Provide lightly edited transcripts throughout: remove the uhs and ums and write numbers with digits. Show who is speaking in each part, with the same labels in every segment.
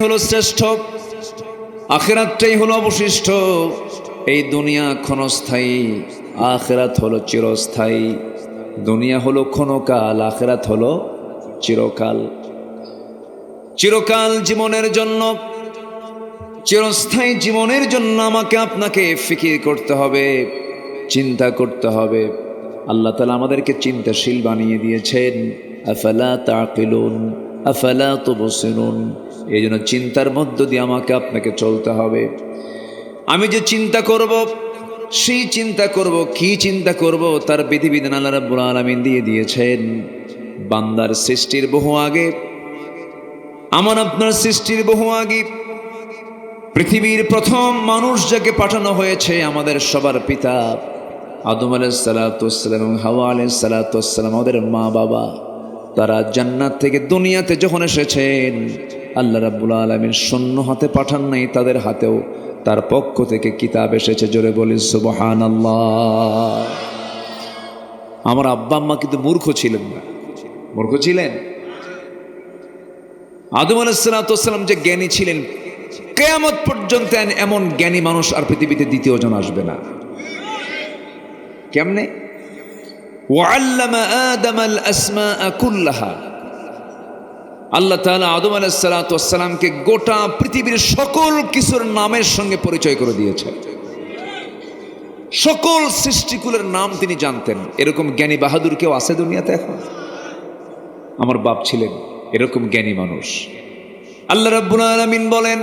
Speaker 1: হলো শ্রেষ্ঠ, আখিরাতটাই হলো অবশিষ্ট। এই দুনিয়া ক্ষণস্থায়ী, আখিরাত হলো চিরস্থায়ী। দুনিয়া হলো ক্ষণকাল, আখিরাত হলো চিরকাল। চিরকাল জীবনের জন্য, চিরস্থায়ী জীবনের জন্য আমাকে আপনাকে ফিকির করতে হবে, চিন্তা করতে হবে। আল্লাহ তাআলা আমাদেরকে চিন্তাশীল বানিয়ে দিয়েছেন। আফালা তাকিলুন আফালা তুবসিরুন। এই জন্য চিন্তার মধ্য দিয়ে আমাকে আপনাকে চলতে হবে। আমি যে চিন্তা করব, সেই চিন্তা করব, কি চিন্তা করব তার বিধিবিধান আল্লাহ রাব্বুল আলামিন দিয়ে দিয়েছেন। বান্দার সৃষ্টির বহু আগে, আমার আপনার সৃষ্টির বহু আগে পৃথিবীর প্রথম মানুষ যাকে পাঠানো হয়েছে, আমাদের সবার পিতা আদম আলাইহিস সালাতু ওয়াস সালাম এবং হাওয়া আলাইহিস সালাতু ওয়াস সালাম, আমাদের মা বাবা, তারা জান্নাত থেকে দুনিয়াতে যখন এসেছেন, আল্লাহ রাব্বুল আলামিন শূন্য হাতে পাঠান নাই, তাদের হাতেও তার পক্ষ থেকে কিতাব এসেছে। জোরে বলি সুবহানাল্লাহ। আমার আব্বা আম্মা কিন্তু মূর্খ ছিলেন না। মূর্খ ছিলেন? আদম আলাইহিস সালাতু ওয়াস সালাম যে জ্ঞানী ছিলেন, কিয়ামত পর্যন্ত এমন জ্ঞানী মানুষ আর পৃথিবীতে দ্বিতীয় জন আসবে না। কেমনে? ওয়াল্লামা আদামাল আসমাআ কুল্লাহা। আল্লাহ তাআলা আদম আলাইহিস সালাতু ওয়াস সালামকে গোটা পৃথিবীর সকল কিছুর নামের সঙ্গে পরিচয় করে দিয়েছেন। সকল সৃষ্টিকুলের নাম তিনি জানতেন। এরকম জ্ঞানী বাহাদুর কেউ আছে দুনিয়াতে এখন? আমার বাপ ছিলেন এরকম জ্ঞানী মানুষ। আল্লাহ রাব্বুল আলামিন বলেন,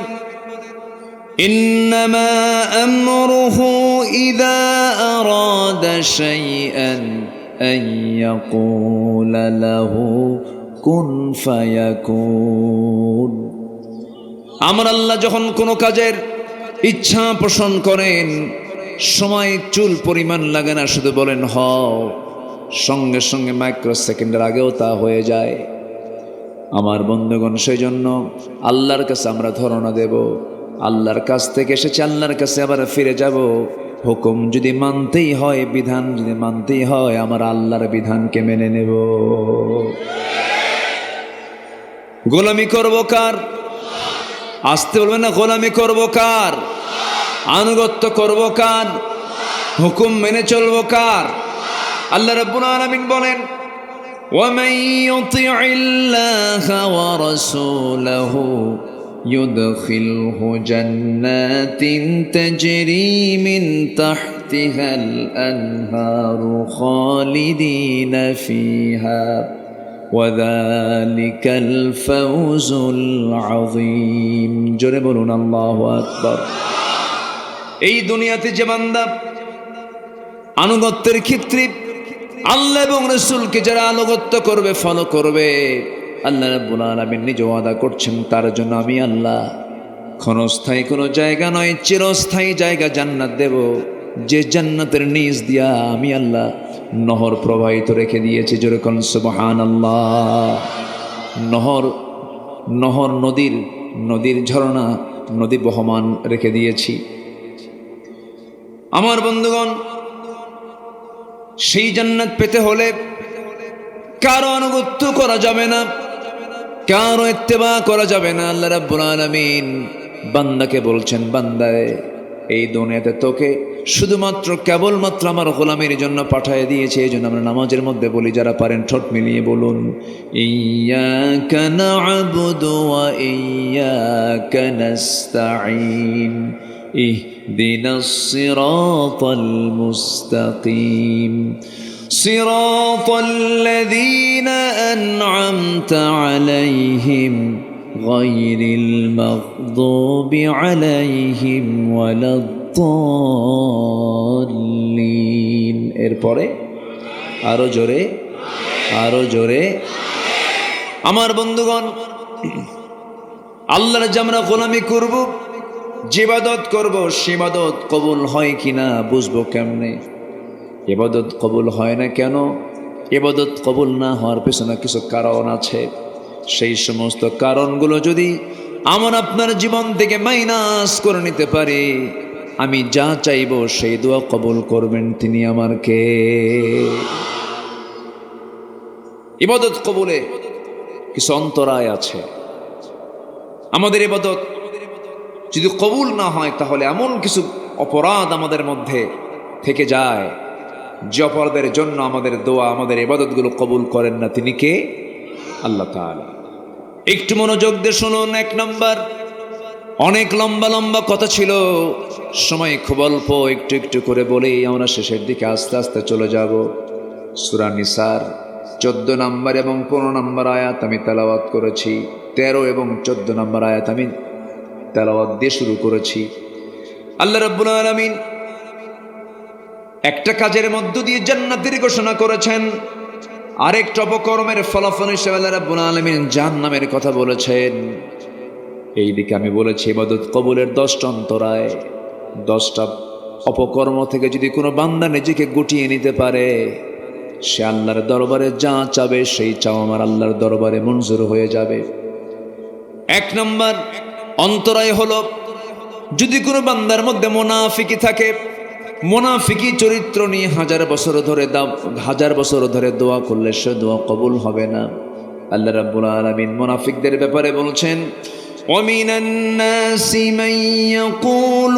Speaker 1: ইন্নামা আমরুহু ইযা আরাদা শাইআন আন ইয়াকুলা লাহু কুন ফায়াকুন। আমার আল্লাহ যখন কোনো কাজের ইচ্ছা পোষণ করেন, সময় চুল পরিমাণ লাগে না, শুধু বলেন হও, সঙ্গে সঙ্গে মাইক্রো সেকেন্ডের আগেও তা হয়ে যায়। আমার বন্ধুগণ, সেই জন্য আল্লাহর কাছে আমরা ধারণা দেব, আল্লাহর কাছ থেকে এসেছে, আল্লাহর কাছে আবার ফিরে যাব। হুকুম যদি মানতেই হয়, বিধান যদি মানতেই হয়, আমার আল্লাহর বিধানকে মেনে নেব। গোলামি করব কার? আসতে বলবেন না, গোলামি করব কার? আনুগত্য করব কার? হুকুম মেনে চলব কার? আল্লাহ রাব্বুল আলামিন বলেন, وَمَن يُطِعِ اللَّهَ وَرَسُولَهُ يُدْخِلْهُ جَنَّاتٍ تَجْرِي مِن تَحْتِهَا الْأَنْهَارُ خَالِدِينَ فِيهَا وَذَلِكَ الْفَوْزُ الْعَظِيمُ। জোরে বলুন আল্লাহু আকবার। এই দুনিয়াতে যে বান্দা আনুগত্যের ক্ষেত্রে আল্লাহ এবং রাসূলকে যারা আনুগত্য করবে, ফলো করবে, আল্লাহ রাব্বুল আলামিন নিজে ওয়াদা করছেন, তার জন্য আমি আল্লাহ ক্ষণস্থায়ী কোনো জায়গা নয়, চিরস্থায়ী জায়গা জান্নাত দেব। যে জান্নাতের নিচ দিয়া আমি আল্লাহ নহর প্রবাহিত রেখে দিয়েছি। জোরে কোন সুবহানাল্লাহ। নহর নদীর ঝর্ণা, নদী বহমান রেখে দিয়েছি। আমার বন্ধুগণ, সেই জান্নাত পেতে হলে কারো আনুগত্য করা যাবে না, কারো ইত্তেবা করা যাবে না। আল্লাহ রাব্বুল আলামিন বান্দাকে বলছেন, বান্দায়, এই দুনিয়াতে তোকে শুধুমাত্র কেবলমাত্র আমার গোলামের জন্য পাঠিয়ে দিয়েছে। এই জন্য আমরা নামাজের মধ্যে বলি, যারা পারেন ঠোঁট মিলিয়ে বলুন, ইয়্যাকা না'বুদু ওয়া ইয়্যাকা নাস্তাঈন ইহদিনাস সিরাতাল মুস্তাকিম সিরাতাল্লাযীনা আন'আমতা আলাইহিম গায়রিল মাগদুবি আলাইহিম ওয়ালাদ-দাল্লিন। এরপরে আরো জোরে, আরো জোরে। আমার বন্ধুগণ, আল্লাহর যে আমরা গোলামি করব, যে ইবাদত করব, সে ইবাদত কবুল হয় কিনা বুঝবো কেমনে? ইবাদত কবুল হয় না কেন? ইবাদত কবুল না হওয়ার পেছনে কিছু কারণ আছে। সেই সমস্ত কারণগুলো যদি আমার আপনার জীবন থেকে মাইনাস করে নিতে পারে, আমি যা চাইব সেই দোয়া কবুল করবেন তিনি আমার কে? ইবাদত কবুলে কিছু অন্তরায় আছে। আমাদের ইবাদত যদি কবুল না হয় তাহলে এমন কিছু অপরাধ আমাদের মধ্যে থেকে যায় যে অপরাধের জন্য আমাদের দোয়া, আমাদের ইবাদতগুলো কবুল করেন না। তিনি কে? আল্লাহ তাআলা। একটু মনোযোগ দিয়ে শুনুন। এক নাম্বার, অনেক লম্বা লম্বা কথা ছিল, সময় খুব অল্প, একটু একটু করে বলেই আমরা শেষের দিকে আস্তে আস্তে চলে যাব। সূরা নিসার 14 নম্বর এবং 15 নম্বর আয়াত আমি তেলাওয়াত করেছি। 13 এবং 14 নম্বর আয়াত আমি তেলাওয়াত দিয়ে শুরু করেছি। আল্লাহ রাব্বুল আলামিন একটা কাজের মধ্য দিয়ে জান্নাতের ঘোষণা করেছেন, আরেকটা অপকর্মের ফলাফল হিসেবে আল্লাহ রাব্বুল আলামিন জাহান্নামের কথা বলেছেন। এই দিকে আমি বলেছি ইবাদত কবুলের 10টা অন্তরায়, 10টা অপকর্ম থেকে যদি কোনো বান্দা নিজেকে গুটিয়ে নিতে পারে, সে আল্লাহর দরবারে যা চাবে সেই চাও আমার আল্লাহর দরবারে মঞ্জুর হয়ে যাবে। 1 নম্বর অন্তরায় হলো যদি কোনো বান্দার মধ্যে মুনাফিকি থাকে, মুনাফিকি চরিত্র নিয়ে হাজার বছর ধরে দোয়া করলে সে দোয়া কবুল হবে না। আল্লাহ রাব্বুল আলামিন মুনাফিকদের ব্যাপারে বলছেন, وَمِنَ النَّاسِ مَن يَقُولُ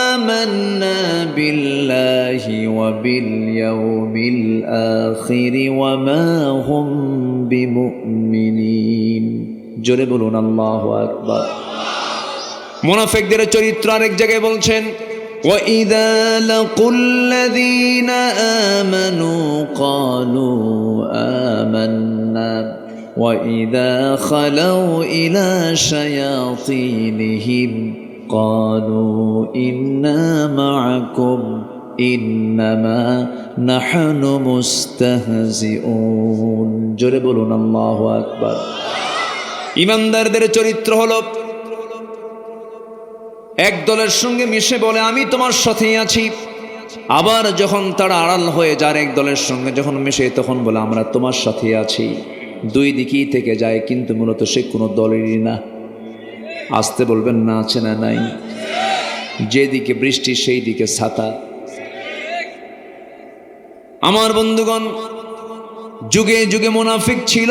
Speaker 1: آمَنَّا بِاللَّهِ وَبِالْيَوْمِ الْآخِرِ وَمَا هُمْ بِمُؤْمِنِينَ। জোরে বলুন আল্লাহু আকবার। মুনাফিকদের চরিত্র আরেক জায়গায় বলছেন, وَإِذَا لَقُوا الَّذِينَ آمَنُوا قَالُوا آمَنَّا وَإِذَا خَلَوْا إِلَى شَيَاطِينِهِمْ قَالُوا إِنَّا مَعَكُمْ إِنَّمَا نَحْنُ مُسْتَهْزِئُونَ। জোরে বলুন আল্লাহু আকবার। ঈমানদারদের চরিত্র হলো এক দলের সঙ্গে মিশে বলে আমি তোমার সাথেই আছি, আবার যখন তারা আড়াল হয়ে যার এক দলের সঙ্গে যখন মিশে তখন বলে আমরা তোমার সাথেই আছি। দুই দিকেই থেকে যায়, কিন্তু মূলত সে কোনো দলেরই না। আসতে বলবেন না আছে না নাই? যেদিকে বৃষ্টি সেই দিকে ছাতা। আমার বন্ধুগণ, যুগে যুগে মুনাফিক ছিল।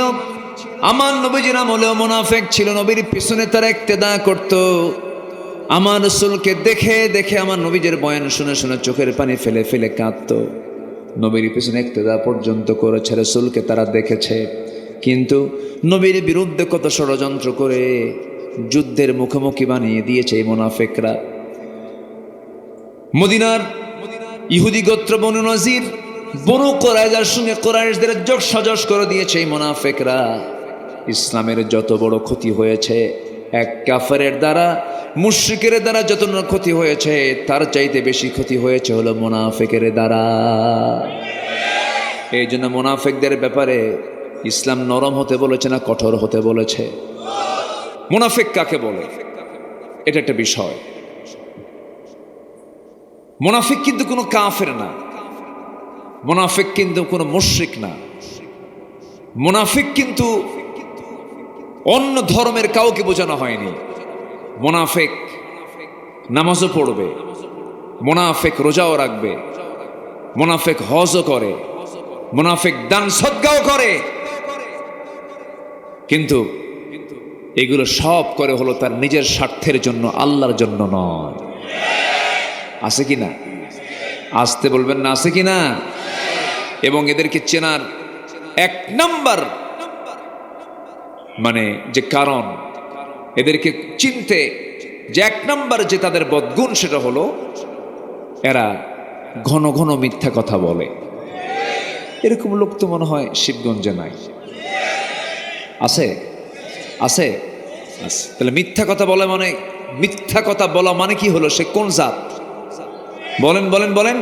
Speaker 1: আমার নবীজির আমলেও মুনাফিক ছিল। নবীর পিছনে তারা ইক্তেদা করত। আমার রাসূলকে দেখে দেখে আমার নবীজির বয়ান শুনে শুনে চোখের পানি ফেলে ফেলে কাঁদত। নবীর পিছনে ইক্তেদা পর্যন্ত করেছে, রাসূলকে তারা দেখেছে। কিন্তু নবীর বিরুদ্ধে কত ষড়যন্ত্র করে যুদ্ধের মুখোমুখি বানিয়ে দিয়েছে এই মুনাফিকরা। মদিনার ইহুদি গোত্র বনু নজির, বনু কুরাইজার সঙ্গে কুরাইশদের যোগ সাজস করে দিয়েছে এই মুনাফিকরা। ইসলামের যত বড় ক্ষতি হয়েছে এক কাফেরের দ্বারা, মুশরিকের দ্বারা যত ক্ষতি হয়েছে তার চাইতে বেশি ক্ষতি হয়েছে হলো মুনাফিকের দ্বারা। এই জন্য মুনাফিকদের ব্যাপারে ইসলাম নরম হতে বলেছে না কঠোর হতে বলেছে? মুনাফিক কাকে বলে এটা একটা বিষয়। মুনাফিক কিন্তু কোনো কাফের না, মুনাফিক কিন্তু কোনো মুশরিক না, মুনাফিক কিন্তু অন্য ধর্মের কাউকে বোঝানো হয়নি। মুনাফিক নামাজও পড়বে, মুনাফিক রোজাও রাখবে, মুনাফিক হজও করে, মুনাফিক দান সদকাও করে, কিন্তু এগুলো সব করে হলো তার নিজের স্বার্থের জন্য, আল্লাহর জন্য নয়। আছে কি না? আসতে বলবেন না, আছে কি না? এবং এদেরকে চেনার 1 নাম্বার মানে যে কারণ, এদেরকে চিনতে যে 1 নাম্বার যে তাদের বদগুণ, সেটা হলো এরা ঘন ঘন মিথ্যা কথা বলে। এরকম লোক তো মনে হয় শিবগঞ্জে নাই। আছে? আছে? আছে। তাহলে মিথ্যা কথা বলে মানে, মিথ্যা কথা বলা মানে কি হলো? সে কোন জাত? বলেন বলেন বলেন,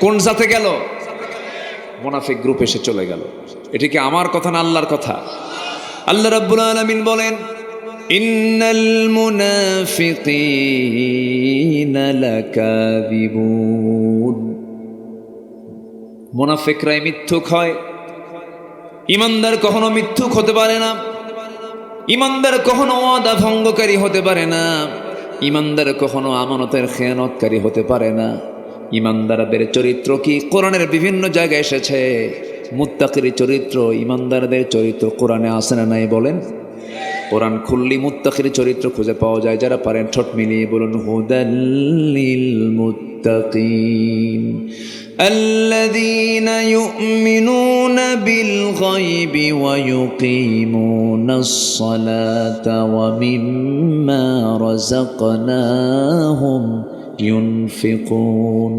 Speaker 1: কোন জাতে গেল? মুনাফিক গ্রুপ এসে চলে গেল। এটা কি আমার কথা না আল্লাহর কথা? আল্লাহ রাব্বুল আলামিন বলেন, ইন্নাল মুনাফিকিনা লাকাযিবুন। মুনাফিকরাই মিথ্যুক হয়। ঈমানদার কখনো মিথ্যুক হতে পারে না। ঈমানদার কখনো ওয়াদা ভঙ্গকারী হতে পারে না। ঈমানদার কখনো আমানতের খেয়ানতকারী হতে পারে না। ঈমানদারদের চরিত্র কি কোরআনের বিভিন্ন জায়গায় এসেছে। মুত্তাকির চরিত্র, ঈমানদারদের চরিত্র কোরআনে আছে না নাই বলেন? কোরআন খুললি মুত্তাকির চরিত্র খুঁজে পাওয়া যায়। যারা পারেন ঠোঁট মিলিয়ে বলুন হুদাল্লিল মুত্তাকিন আল্লাযীনা ইউমিনুনা বিল গায়বি ওয়া ইউকিমুনাস সালাতা ওয়া মিম্মা রাযাকনাহুম ينفقون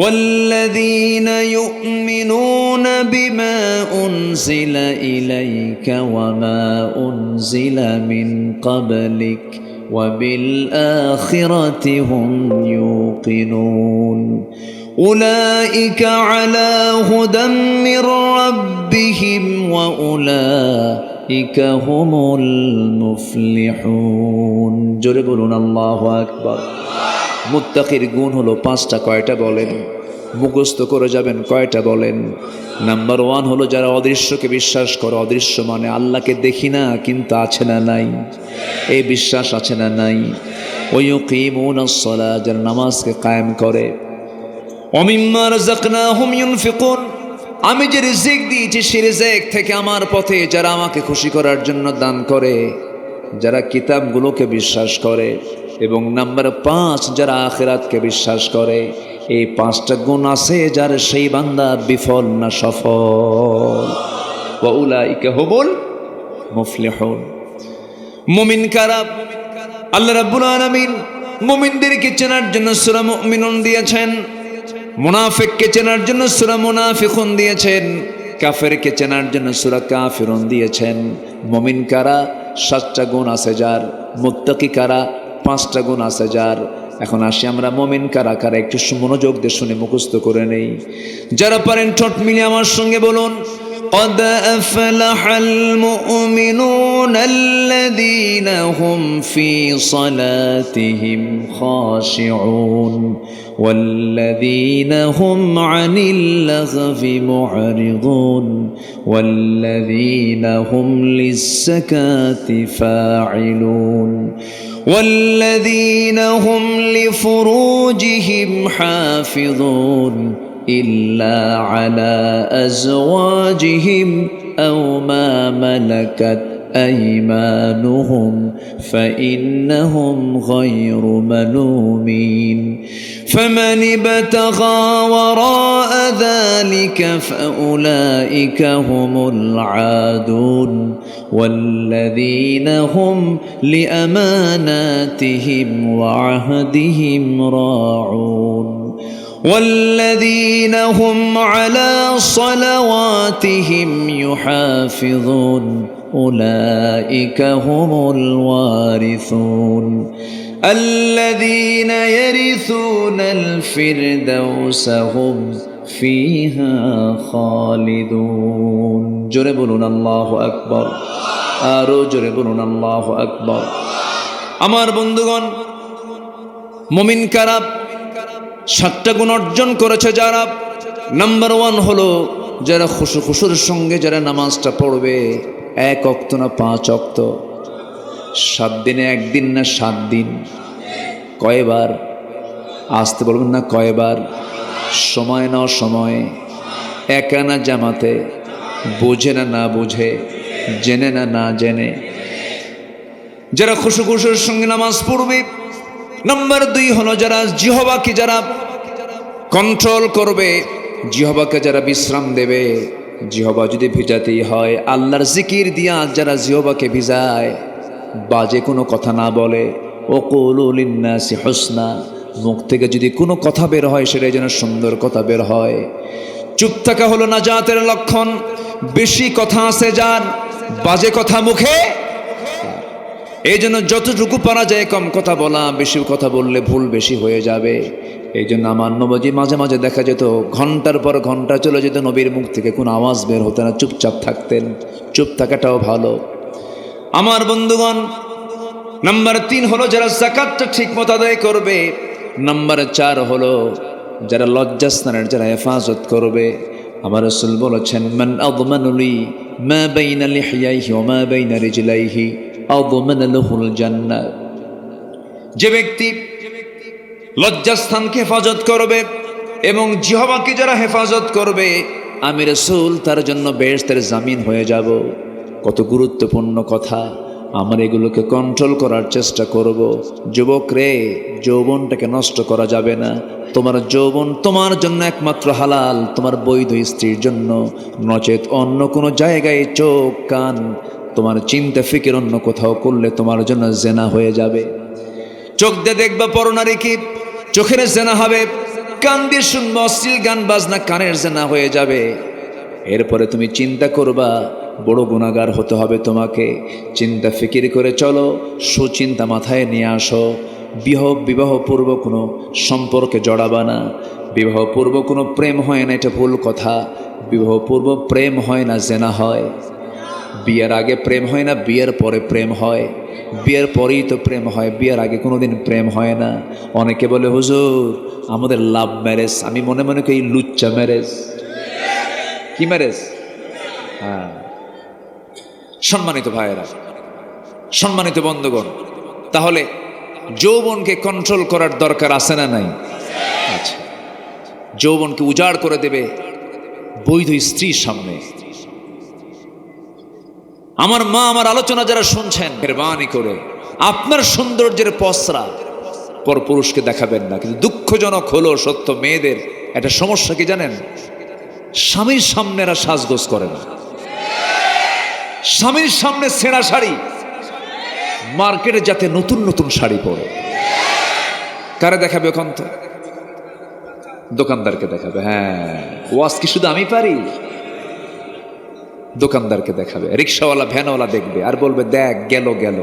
Speaker 1: والذين يؤمنون بما أنزل إليك وما أنزل من قبلك وبالآخرة هم يوقنون أولئك على هدى من ربهم وأولئك هم المفلحون جربون الله أكبر মুত্তাকির গুণ হলো পাঁচটা। কয়টা বলেন? মুখস্থ করে যাবেন। কয়টা বলেন? নাম্বার 1 হলো যারা অদৃশ্যকে বিশ্বাস করে। অদৃশ্য মানে আল্লাহকে দেখি না কিন্তু আছে না নাই, এই বিশ্বাস আছে না নাই। ওয়া ইউকিমুনাস সালাত, যারা নামাজকে কায়েম করে। ওয়া মিম্মা রাযাকনাহুম ইউনফিকুন, আমি যে রিজিক দিয়েছি সেই রিজিক থেকে আমার পথে যারা আমাকে খুশি করার জন্য দান করে, যারা কিতাবগুলোকে বিশ্বাস করে। এবং নাম্বার 5 যারা আখিরাতকে বিশ্বাস করে। এই 5টা গুণ আছে যার সেই বান্দা বিফল না সফল। ওয়া উলাইকা হুমুল মুফলিহুন। মুমিন কারা? আল্লাহ রাব্বুল আলামিন মুমিনদেরকে চেনার জন্য সূরা মুমিনুন দিয়েছেন, মুনাফিককে চেনার জন্য সূরা মুনাফিকুন দিয়েছেন, কাফেরকে চেনার জন্য সূরা কাফিরুন দিয়েছেন। মুমিন কারা? 7টা গুণ আছে যার। মুত্তাকি কারা? 5টা গুণ আছে যার। এখন আসি আমরা মুমিন কারা কারা একটু মনোযোগ দিয়ে শুনে মুখস্থ করে নেই। যারা পারেন ঠোঁট মিলিয়ে আমার সঙ্গে বলুন قد أفلح المؤمنون الذين هم في صلاتهم خاشعون والذين هم عن اللغو معرضون والذين هم للزكاة فاعلون والذين هم لفروجهم حافظون إلا على أزواجهم أو ما ملكت أيمانهم فإنهم غير ملومين فمن ابتغى وراء ذلك فأولئك هم العادون والذين هم لأماناتهم وعهدهم راعون والذين هم على صلواتهم يحافظون أولئك هم الوارثون الذين يرثون الفردوس هم فيها خالدون জোরে বলুন আল্লাহু আকবার। আরো জোরে বলুন আল্লাহু আকবার। আমার বন্ধুগণ, মুমিন কারা? 7টা গুণ অর্জন করেছে যারা। নাম্বার 1 হলো যারা খুশুর সঙ্গে যারা নামাজটা পড়বে, 1 ওয়াক্ত না 5 ওয়াক্ত, 7 দিনে 1 দিন না 7 দিন, কয়বার? আসতে বলবেন না, কয়বার? সময় না সময়ে, একা না জামাতে, বোঝে না না বুঝে, জেনে না না জেনে, যারা খুশুর সঙ্গে নামাজ পড়বে। নাম্বার 2 হলো যারা জিহ্বাকে যারা কন্ট্রোল করবে, জিহ্বাকে যারা বিশ্রাম দেবে। জিহ্বা যদি ভিজাতেই হয় আল্লাহর জিকির দিয়া যারা জিহ্বাকে ভিজায়, বাজে কোনো কথা না বলে। ওয়াকুলু লিন্নাসি হুসনা, মুখ থেকে যদি কোনো কথা বের হয় সেটাই যেন সুন্দর কথা বের হয়। চুপ থাকা হলো নাজাতের লক্ষণ। বেশি কথা আছে যার, বাজে কথা মুখে। এই জন্য যতটুকু পারা যায় কম কথা বলা, বেশি কথা বললে ভুল বেশি হয়ে যাবে। এই জন্য আমার নবী মাঝে মাঝে দেখা যেত ঘন্টার পর ঘন্টা চলে যেত, নবীর মুখ থেকে কোনো আওয়াজ বের হতো না, চুপচাপ থাকতেন। চুপ থাকাটাও ভালো। আমার বন্ধুগণ, নাম্বার 3 হলো যারা যাকাতটা ঠিক মতো আদায় করবে। নাম্বার 4 হলো যারা লজ্জাস্থানের যারা হেফাজত করবে। আমার রাসূল বলেছেন, মান আযমানু লি মা বাইনা লিহইয়াইহি ওয়া মা বাইনা রিজলাইহি আযমান লাহুল জান্নাহ। যে ব্যক্তি লজ্জাস্থানকে হেফাজত করবে এবং জিহ্বাকে যারা হেফাজত করবে, আমি রাসূল তার জন্য বেহেশতের জামিন হয়ে যাব। কত গুরুত্বপূর্ণ কথা। আমরা এগুলোকে কন্ট্রোল করার চেষ্টা করব। যুবক রে, যৌবনটাকে নষ্ট করা যাবে না। তোমার যৌবন তোমার জন্য একমাত্র হালাল তোমার বৈধ স্ত্রীর জন্য, নচেত অন্য কোনো জায়গায় চোখ কান তোমার চিন্তা ফিকির অন্য কোথাও করলে তোমার জন্য জেনা হয়ে যাবে। চোখ দিয়ে দেখবা পরনারী কি, চোখের জেনা হবে। কান দিয়ে শুনবো অশ্লীল গান বাজনা, কানের জেনা হয়ে যাবে। এরপরে তুমি চিন্তা করবা, বড় গুনাহগার হতে হবে তোমাকে। চিন্তা ফিকির করে চলো, সুচিন্তা মাথায় নিয়ে আসো। বিবাহপূর্ব কোনো সম্পর্কে জড়াবা না। বিবাহপূর্ব কোনো প্রেম হয় না, এটা ভুল কথা। বিবাহপূর্ব প্রেম হয় না, জেনা হয়। বিয়ের আগে প্রেম হয় না, বিয়ের পরে প্রেম হয়। বিয়ের পরেই তো প্রেম হয়, বিয়ের আগে কোনোদিন প্রেম হয় না। অনেকে বলে হুজুর আমাদের লাভ ম্যারেজ। আমি মনে মনে করি লুচ্চা ম্যারেজ। কি ম্যারেজ? হ্যাঁ। সম্মানিত ভাইয়েরা, সম্মানিত বন্ধুগণ, তাহলে যৌবনকে কন্ট্রোল করার দরকার আছে না নাই? আচ্ছা, যৌবনকে উজাড় করে দেবে বৈধ স্ত্রীর সামনে। আমার মা, আমার আলোচনা যারা শুনছেন, মেহরবানি করে আপনার সৌন্দর্যের পসরা পরপুরুষকে দেখাবেন না। কিন্তু দুঃখজনক হলো সত্য, মেয়েদের একটা সমস্যা কি জানেন? স্বামীর সামনে এরা সাজগোজ করে না। স্বামীর সামনে ছেঁড়া শাড়ি, মার্কেটে যাতে নতুন নতুন শাড়ি পরে। কারে দেখাবে ওখান তো? দোকানদারকে দেখাবে। হ্যাঁ, ওয়াজ কি শুধু আমি পারি? দোকানদারকে দেখাবে, রিক্সাওয়ালা ভ্যানওয়ালা দেখবে আর বলবে দেখ গেল গেল।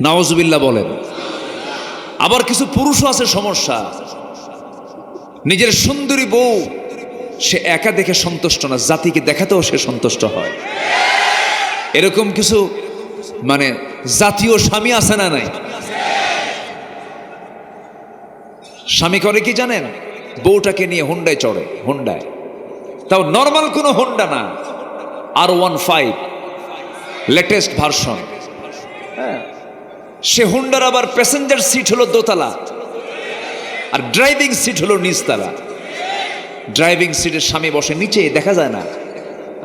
Speaker 1: নাউজুবিল্লাহ বলেন। আবার কিছু পুরুষও আছে সমস্যা, নিজের সুন্দরী বউ সে একা দেখে সন্তুষ্ট না, জাতিকে দেখাতেও সে সন্তুষ্ট হয়। এরকম কিছু মানে জাতীয় স্বামী আছে না নাই? স্বামী করে কি জানেন? বউটাকে নিয়ে হুন্ডায় চড়ে, হুন্ডায়, তাও নর্মাল কোনো হুন্ডা না, R15 লেটেস্ট ভার্সন। হ্যাঁ, সে হুন্ডার আবার প্যাসেঞ্জার সিট হলো দোতলা আর ড্রাইভিং সিট হলো নিচতলা। ড্রাইভিং সিটের স্বামী বসে নিচে, দেখা যায় না,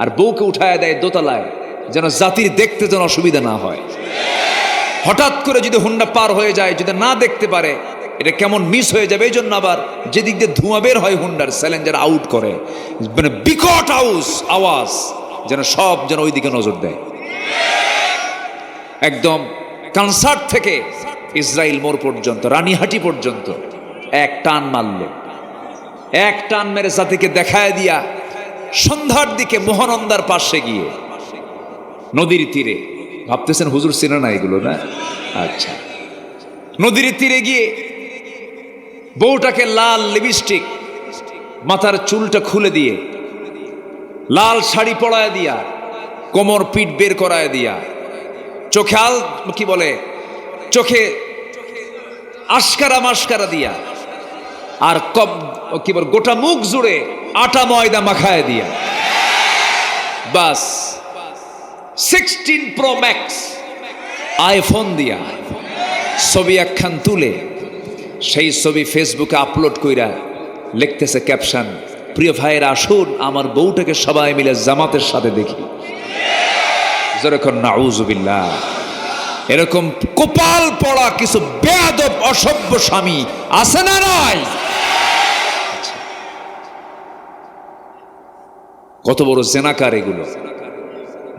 Speaker 1: আর বউকে উঠায় দেয় দোতলায়, যেন জাতির দেখতে যেন অসুবিধা না হয়। হঠাৎ করে যদি হুন্ডা পার হয়ে যায়, যদি না দেখতে পারে, এটা কেমন মিস হয়ে যাবে। এই জন্য আবার যেদিক দিয়ে ধোঁয়া বের হয় হুন্ডার, স্যালেঞ্জার আউট করে, মানে বিকট আওয়াজ, যেন সব যেন ওই দিকে নজর দেয়। একদম কনসার্ট থেকে ইসরায়েল মোড় পর্যন্ত, রানীহাটি পর্যন্ত এক টান মারল, এক টান মেরে জাতিকে দেখায় দিয়া সন্ধ্যার দিকে মহানন্দার পাশে গিয়ে নদীর তীরে, ভাবতেছেন হুজুর চেনে না এগুলো না? আচ্ছা, নদীর তীরে গিয়ে বউটাকে লাল লিপস্টিক, মাথার চুলটা খুলে দিয়ে, লাল শাড়ি পরায় দিয়া, কোমর পিঠ বের করায় দিয়া, চোখে কি বলে, চোখে আশকারা মাস্কারা দিয়া, আর কি বল, গোটা মুখ জুড়ে আটা ময়দা মাখায় দিয়া, বাস 16 Pro Max আইফোন দিয়া ছবি একখান তুলে সেই ছবি ফেসবুকে আপলোড কইরা লিখতেছে ক্যাপশন, প্রিয় ভাইয়েরা আসুন আমার বউটাকে সবাই মিলে জামাতের সাথে দেখি। যেরকম নাউজুবিল্লাহ। এরকম কপাল পড়া কিছু বেয়াদব অসভ্য স্বামী আছে না নাই? কত বড় জেনাকার এগুলো,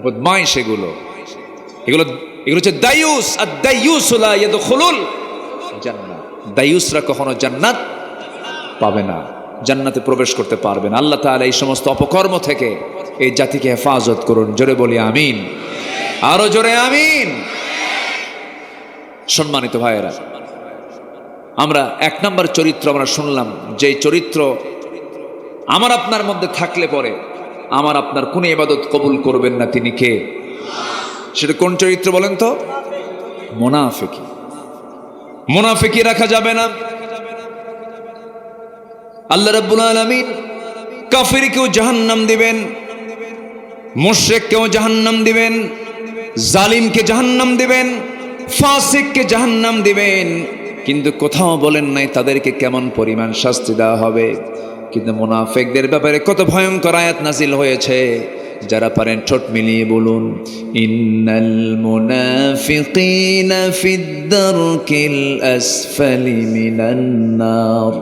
Speaker 1: বদমাইশ এগুলো, এগুলো হচ্ছে দায়ুস। আর দায়ুস লা ইয়াদখুলুল জান্নাত। দায়ুসরা কখনো জান্নাত পাবে না, জান্নাতে প্রবেশ করতে পারবে না। আল্লাহ তাআলা এই সমস্ত অপকর্ম থেকে এই জাতিকে হেফাজত করুন। জোরে বলি আমিন, আরো জোরে আমিন। সম্মানিত ভাইয়েরা, আমরা 1 নম্বর চরিত্র আমরা শুনলাম, যে চরিত্র আমার আপনার মধ্যে থাকলে পরে আমার আপনার কোন ইবাদত কবুল করবেন না, তিনি কে? সেটা কোন চরিত্র বলেন তো? মুনাফিকি। মুনাফিকি রাখা যাবে না। আল্লাহ রাব্বুল আলামিন কাফিরকেও জাহান্নাম দিবেন, মুশরিককেও জাহান্নাম দিবেন, জালিমকে জাহান্নাম দিবেন, ফাসিককে জাহান্নাম দিবেন, কিন্তু কোথাও বলেন নাই তাদেরকে কেমন পরিমাণ শাস্তি দেওয়া হবে। কিন্তু মুনাফিকদের ব্যাপারে কত ভয়ঙ্কর আয়াত নাজিল হয়েছে। যারা পারেন ঠোঁট মিলিয়ে বলুন, ইন্নাল মুনাফিকিনা ফিদ দারকিল আসফালি মিনান নার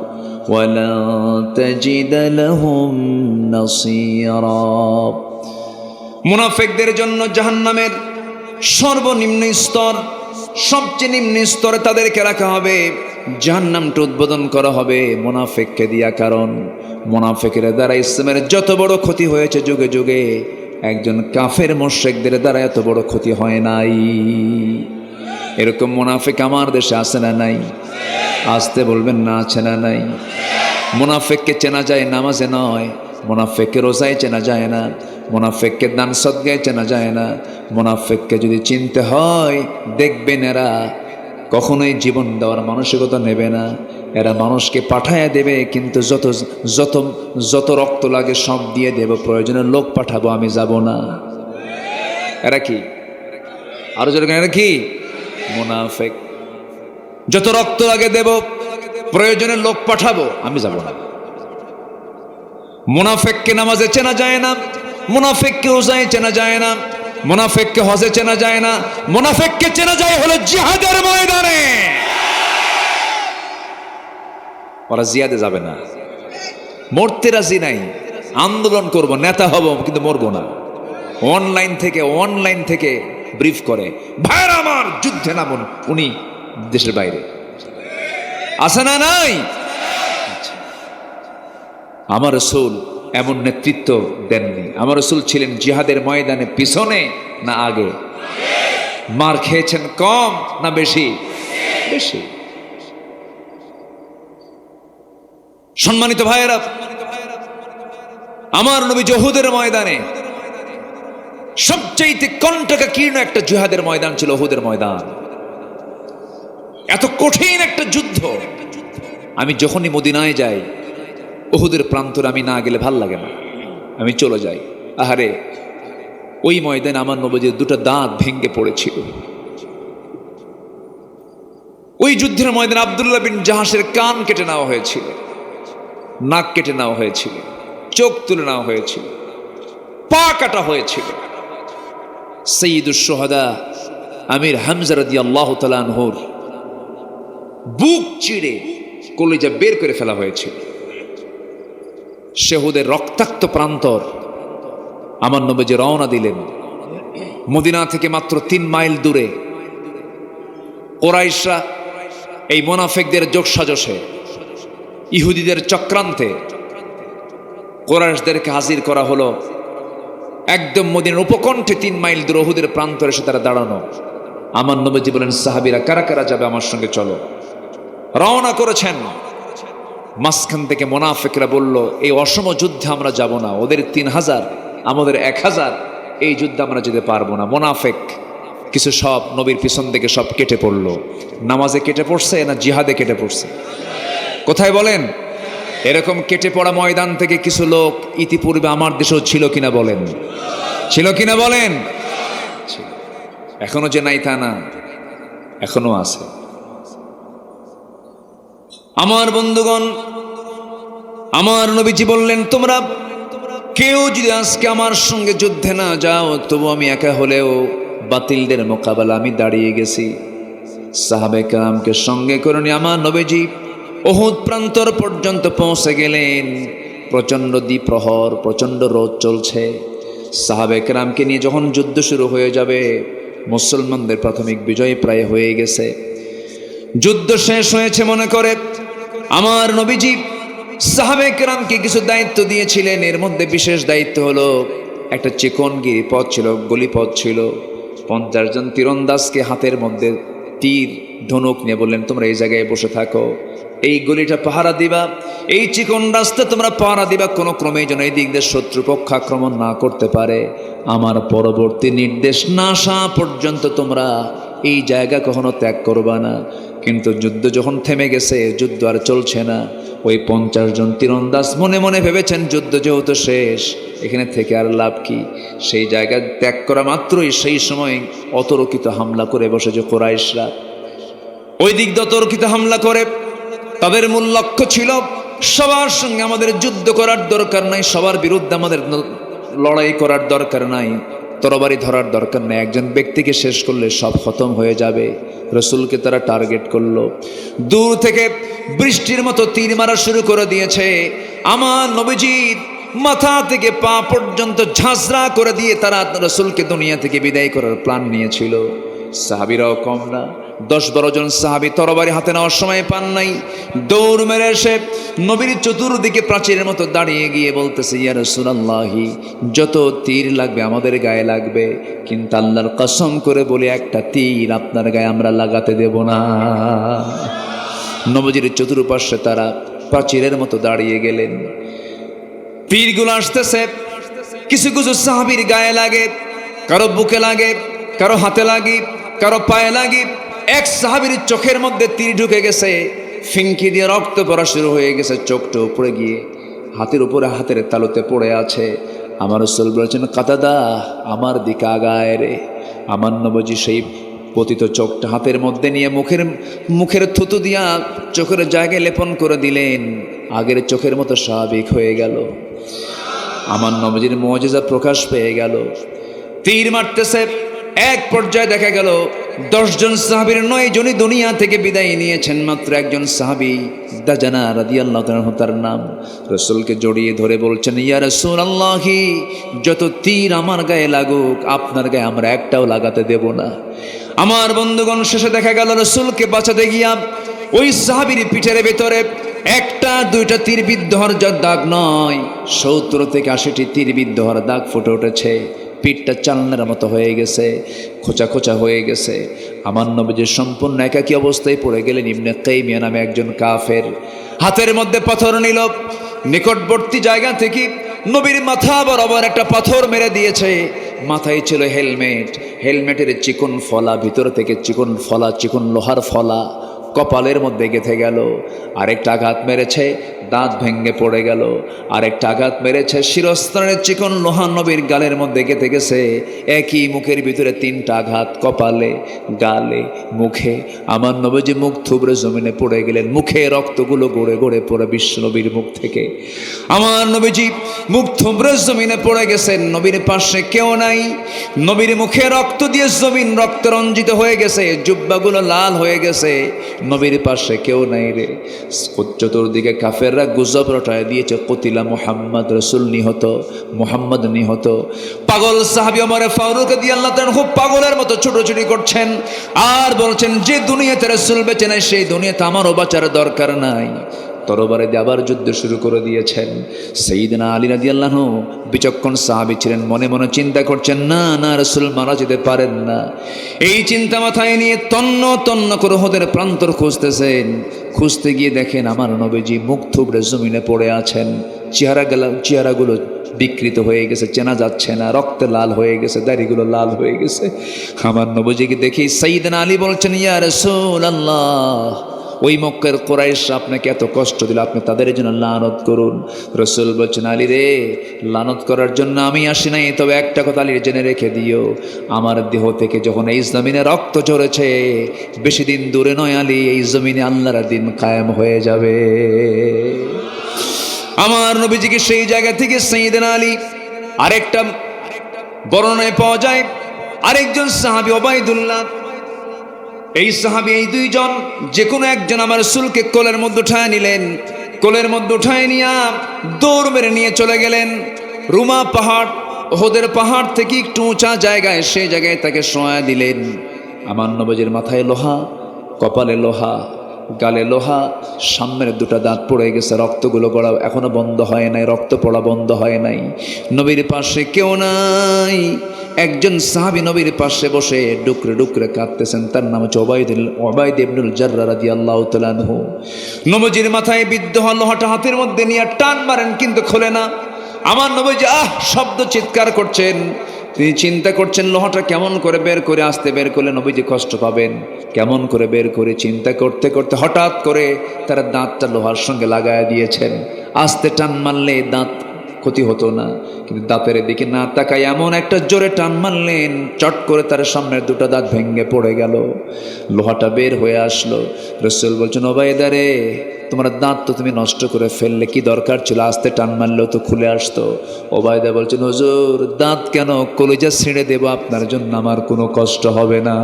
Speaker 1: ওয়ালা তাজিদ লাহুম নাসীরা। মুনাফিকদের জন্য জাহান্নামের সর্বনিম্ন স্তর, সবচেয়ে নিম্ন স্তরে তাদেরকে রাখা হবে, জাহান্নামটা উদ্বোধন করা হবে মুনাফিককে দিয়া। কারণ মুনাফিকের দ্বারা ইসলামের যত বড় ক্ষতি হয়েছে যুগে যুগে, একজন কাফের মুশরিকদের দ্বারা এত বড় ক্ষতি হয় নাই। এরকম মুনাফিক আমার দেশে আছে না নাই? আসতে বলবেন না, আছে না নাই? মুনাফিককে চেনা যায় নামাজে নয়, মুনাফিককে রোজায় চেনা যায় না, মুনাফিককে দান সদকায় চেনা যায় না। মুনাফিককে যদি চিনতে হয়, দেখবেন এরা কখনোই জীবন দেওয়ার মানসিকতা নেবে না। এরা মানুষকে পাঠায় দেবে, কিন্তু যত যত যত রক্ত লাগে সব দিয়ে দেব, প্রয়োজনে লোক পাঠাবো, আমি যাব না। এরা কি? আরো যেরকম এরা কি? মুনাফিক। যত রক্ত লাগে দেব, প্রয়োজনে লোক পাঠাবো, আমি যাব না। মুনাফিককে নামাজে চেনা যায় না, মুনাফিককে রোজায় চেনা যায় না, মুনাফিককে হজে চেনা যায় না, মুনাফিককে চেনা যায় হলো জিহাদের ময়দানে। ওরা জিহাদে যাবে না, মরতে রাজি নাই। আন্দোলন করব, নেতা হব, কিন্তু মরবো না। অনলাইন থেকে ব্রিফ করে, ভাইরা আমার যুদ্ধে নামুন। উনি দেশের বাইরে আছে না নাই? আমার রাসূল এমন নেতৃত্ব দেননি। আমার রাসূল ছিলেন জিহাদের ময়দানে পিছনে না আগে? মার খেয়েছেন কম না বেশি? বেশি। সম্মানিত ভাইয়েরা, আমার নবী উহুদের ময়দানে সবচাইতে কণ্টকাকীর্ণ একটা জিহাদের ময়দান ছিল উহুদের ময়দান। এত কঠিন একটা যুদ্ধ। আমি যখনই মদিনায় যাই, উহুদের প্রান্তরে আমি না গেলে ভাল লাগে না, আমি চলে যাই। আহারে, ওই ময়দানে আমার নবীর দুটো দাঁত ভেঙে পড়েছিল। ওই যুদ্ধের ময়দানে আব্দুল্লাহ বিন জাহাসের কান কেটে নেওয়া হয়েছিল, নাক কেটে নেওয়া হয়েছিল, চোখ তুলে নেওয়া হয়েছিল, পা কাটা হয়েছিল। সাইয়্যিদুশ শুহাদা আমির হামজা রাদিয়াল্লাহু তাআলা আনহুর বুক চিড়ে কলিজা বের করে ফেলা হয়েছিল। উহুদের রক্তাক্ত প্রান্তর আমার নবীজি রওনা দিলেন। মদিনা থেকে মাত্র 3 মাইল দূরে কুরাইশরা এই মুনাফিকদের যোগসাজশে, ইহুদিদের চক্রান্তে কুরাইশদেরকে হাজির করা হলো। একদম মদিনার উপকণ্ঠে 3 মাইল দূরে উহুদের প্রান্তরে এসে তারা দাঁড়ানো। আমার নবীজি বলেন, সাহাবীরা কারা কারা যাবে আমার সঙ্গে, চলো। রওনা করেছেন। মাঝখান থেকে মুনাফিকরা বলল, এই অসম যুদ্ধে আমরা যাব না, ওদের 3000 আমাদের 1000, এই যুদ্ধে আমরা যেতে পারবো না। মুনাফিক কিছু সব নবীর পিছন থেকে সব কেটে পড়লো। নামাজে কেটে পড়ছে না জিহাদে কেটে পড়ছে? কোথায় বলেন? এরকম কেটে পড়া ময়দান থেকে কিছু লোক ইতিপূর্বে আমার দেশেও ছিল কিনা বলেন? ছিল কিনা বলেন? এখনো যে নাই তা না, এখনো আছে। আমার বন্ধুগণ, আমার নবীজি বললেন, তোমরা কেউ যদি আজকে আমার সঙ্গে যুদ্ধে না যাও, তবু আমি একা হলেও বাতিলদের মোকাবেলা আমি দাঁড়িয়ে গেছি। সাহাবে কেরামকে সঙ্গে করে নিয়ে আমার নবীজি উহুদ প্রান্তর পর্যন্ত পৌঁছে গেলেন। প্রচণ্ড দ্বিপ্রহর, প্রচণ্ড রোদ চলছে। সাহাবে কেরামকে নিয়ে যখন যুদ্ধ শুরু হয়ে যাবে, মুসলমানদের প্রাথমিক বিজয় প্রায় হয়ে গেছে, যুদ্ধ শেষ হয়েছে মনে করে আমার নবীজি সাহাবে কেরামকে কিছু দায়িত্ব দিয়েছিলেন। এর মধ্যে বিশেষ দায়িত্ব হলো, একটা চিকন গিরিপথ ছিল, গলিপথ ছিল। 50 জন তীরন্দাজকে হাতের মধ্যে তীর ধনুক নিয়ে বললেন, তোমরা এই জায়গায় বসে থাকো, এই গলিটা পাহারা দিবা, এই চিকন রাস্তা তোমরা পাহারা দিবা, কোনো ক্রমে যেন এই দিক দিয়ে শত্রুপক্ষ আক্রমণ না করতে পারে। আমার পরবর্তী নির্দেশ না আসা পর্যন্ত তোমরা এই জায়গা কখনো ত্যাগ করবা না। কিন্তু যুদ্ধ যখন থেমে গেছে, যুদ্ধ আর চলছে না, ওই 50 জন তীরন্দাজ মনে মনে ভেবেছেন, যুদ্ধ যেহেতু শেষ, এখানে থেকে আর লাভ কি? সেই জায়গা ত্যাগ করা মাত্রই সেই সময় অতর্কিত হামলা করে বসেছে কুরাইশরা। ওই দিক দিয়ে অতর্কিত হামলা করে তাদের মূল লক্ষ্য ছিল, সবার সঙ্গে আমাদের যুদ্ধ করার দরকার নাই, সবার বিরুদ্ধে আমাদের লড়াই করার দরকার নাই, তরবারি ধরার দরকার নেই, একজন ব্যক্তিকে শেষ করলে সব খতম হয়ে যাবে। রসুলকে তারা টার্গেট করলো, দূর থেকে বৃষ্টির মতো তীর মারা শুরু করে দিয়েছে। আমার নবীজির মাথা থেকে পা পর্যন্ত ঝাঁঝরা করে দিয়ে তারা রসুলকে দুনিয়া থেকে বিদায় করার প্ল্যান নিয়েছিল। সাহাবিরাও কম না, 10-12 জন সাহাবী তরবারি হাতে নেওয়ার সময় পান নাই, দৌড় মেরে এসে নবীর চতুর্দিকে প্রাচীরের মতো দাঁড়িয়ে গিয়ে বলতেছে, ইয়া রাসূলুল্লাহি, যত তীর লাগবে আমাদের গায়ে লাগবে, কিন্তু আল্লাহর কসম করে বলি একটা তীর আপনার গায়ে আমরা লাগাতে দেব না। নবীজির চতুর্পার্শ্বে তারা প্রাচীরের মতো দাঁড়িয়ে গেলেন। তীরগুলো আসতেছে, কিছু কিছু সাহাবীর গায়ে লাগে, কারো বুকে লাগে, কারো হাতে লাগে, কারো পায়ে লাগে। এক সাহাবীর চোখের মধ্যে তীর ঢুকে গেছে, ফিনকি দিয়ে রক্ত পড়া শুরু হয়ে গেছে, চোখটা উপরে গিয়ে হাতের উপরে হাতের তালুতে পড়ে আছে। আমার রাসূল বলেছেন, কাতাদা আমার দিকে আগায় রে। আমার নবীজি সেই পতিত চোখটা হাতের মধ্যে নিয়ে মুখের থুতু দিয়া চোখের জায়গায় লেপন করে দিলেন, আগের চোখের মতো স্বাভাবিক হয়ে গেল। আমার নবীজির মুজিজা প্রকাশ পেয়ে গেল। তীর মারতেছে, এক পর্যায়ে দেখা গেল 10 জন সাহাবীর 9 জনই দুনিয়া থেকে বিদায় নিয়েছেন, মাত্র একজন সাহাবী দাজানা রাদিয়াল্লাহু তাআলা তার নাম। রাসূলকে জড়িয়ে ধরে বলছেন, ইয়া রাসূলুল্লাহি, যত তীর আমার গায়ে লাগুক আপনার গায়ে আমরা একটাও লাগাতে দেব না। আমার বন্ধুগণ, শেষে দেখা গেল রাসূলকে বাঁচাতে গিয়া ওই সাহাবীর পিঠের ভেতরে 1-2টা তীর বিদ্ধ হওয়ার দাগ নয়, 70 থেকে 80টি তীর বিদ্ধ হওয়ার দাগ ফুটে উঠেছে। পিঠটা চালনার মতো হয়ে গেছে, খোঁচা খোঁচা হয়ে গেছে। আমার নবীজি সম্পূর্ণ একাকী অবস্থায় পড়ে গেলেন। ইবনে কাইমিয়া নামে একজন কাফের হাতের মধ্যে পাথর নিল, নিকটবর্তী জায়গা থেকে নবীর মাথা বরাবর একটা পাথর মেরে দিয়েছে। মাথায় ছিল হেলমেট, হেলমেটের চিকন ফলা, ভিতর থেকে চিকন লোহার ফলা কপালের মধ্যে গেঁথে গেল। আরেকটা আঘাত মেরেছে, দাঁত ভেঙে পড়ে গেল। আরেকটা আঘাত মেরেছে, শিরস্ত্রাণের চিকন লোহা নবীর গালের মধ্যে গেঁথে গেছে। একই মুখের ভিতরে 3টা আঘাত, কপালে, গালে, মুখে। আমার নবীজি মুখ থুবড়ে জমিনে পড়ে গেলেন, মুখে রক্তগুলো গড়ে গড়ে পড়ে বিশ্ব নবীর মুখ থেকে। আমার নবীজি মুখ থুবড়ে জমিনে পড়ে গেছেন, নবীর পাশে কেউ নাই। নবীর মুখে রক্ত দিয়ে জমিন রক্ত রঞ্জিত হয়ে গেছে, জুব্বাগুলো লাল হয়ে গেছে। নবীর পাশে কেউ নাই রে। চতুর্দিকে কাফেররা গুজব রটায় দিয়েছে, কতিলা মুহাম্মদ, রাসূল নিহত, মুহাম্মদ নিহত। পাগল সাহাবী ওমর ফারুক রাদিয়াল্লাহু তাআলা খুব পাগলের মতো ছোটাছুটি করছেন আর বলছেন, যে দুনিয়াতে রাসূল বেঁচে নাই সেই দুনিয়াতে আমারও বাঁচার দরকার নাই। তরবারে দিয়ে আবার যুদ্ধ শুরু করে দিয়েছেন। সাইয়েদনা আলী রাদিয়াল্লাহু বিচক্ষণ সাহাবী ছিলেন, মনে মনে চিন্তা করছেন, না না, রাসূল মারা যেতে পারেন না। এই চিন্তা মাথায় নিয়ে তন্ন তন্ন করে ওহদের প্রান্তর খুঁজতেছেন। খুঁজতে গিয়ে দেখেন আমার নবীজি মুখ থুবড়ে জমিনে পড়ে আছেন, চেহারাগুলো বিকৃত হয়ে গেছে, চেনা যাচ্ছে না, রক্তে লাল হয়ে গেছে, দাড়িগুলো লাল হয়ে গেছে। আমার নবীজিকে দেখি সাইয়েদনা আলী বলছেন, ইয়া রাসূলুল্লাহ, ওই মক্কার কুরাইশ আপনাকে এত কষ্ট দিল, আপনি তাদের জন্য লানত করুন। রাসূল বলছেন, আলী রে, লানত করার জন্য আমি আসি নাই, তবে একটা কথা আলী জেনে রেখে দিও, আমার দেহ থেকে যখন এই জমিনে রক্ত ঝরেছে, বেশি দিন দূরে নয় আলী, এই জমিনে আল্লাহর দিন কায়েম হয়ে যাবে। আমার নবীজিকে সেই জায়গা থেকে সাইয়েদনা আলী, আরেকটা বর্ণনায় পাওয়া যায় আরেকজন সাহাবী ওবাইদুল্লাহ, এই সাহাবী, এই 2 জন যে কোনো একজন আমার রাসূলকে কোলের মধ্যে উঠায় নিলেন। কোলের মধ্যে উঠায় নিয়ে দৌড় মেরে নিয়ে চলে গেলেন রুমা পাহাড়, ওহদের পাহাড় থেকে একটু উঁচা জায়গায়, সেই জায়গায় তাকে শোয়া দিলেন। আমার নবীজির মাথায় লোহা, কপালে লোহা, গালে লোহা, সামনের 2টা দাঁত পড়ে গেছে, রক্তগুলো গড়া এখনো বন্ধ হয় নাই, রক্ত পড়া বন্ধ হয় নাই। নবীর পাশে কেউ নাই। একজন সাহাবী নবীর পাশে বসে ডুকরে ডুকরে কাঁদতেছেন, তার নাম হচ্ছে ওবাইদ ইবনুল জাররা রাদিয়াল্লাহু তাআলা আনহু। নবীজির মাথায় বিদ্ধ হওয়া লোহাটা হাতের মধ্যে নিয়ে টান মারেন, কিন্তু খোলে না। আমার নবীজি শব্দ চিৎকার করছেন, তিনি চিন্তা করছেন লোহাটা কেমন করে বের করে, আসতে বের করলে নবীজি কষ্ট পাবেন, কেমন করে বের করে চিন্তা করতে করতে হঠাৎ করে তার দাঁতটা লোহার সঙ্গে লাগায় দিয়েছেন। আস্তে টান মারলে দাঁত ক্ষতি হতো না, কিন্তু দাঁতের দিকে না তাকায় এমন একটা জোরে টান মারলেন, চট করে তার সামনের 2টা দাঁত ভেঙে পড়ে গেল, লোহাটা বের হয়ে আসলো। রাসূল বলছেন, ওবাইদা রে, তোমার দাঁত তো তুমি নষ্ট করে ফেললে, কি দরকার ছিল, আস্তে টান মারলেও তো খুলে আসতো। ওবায়দা বলছেন, হুজুর দাঁত কেন, কলিজা ছিঁড়ে দেব, আপনার জন্য আমার কোনো কষ্ট হবে না।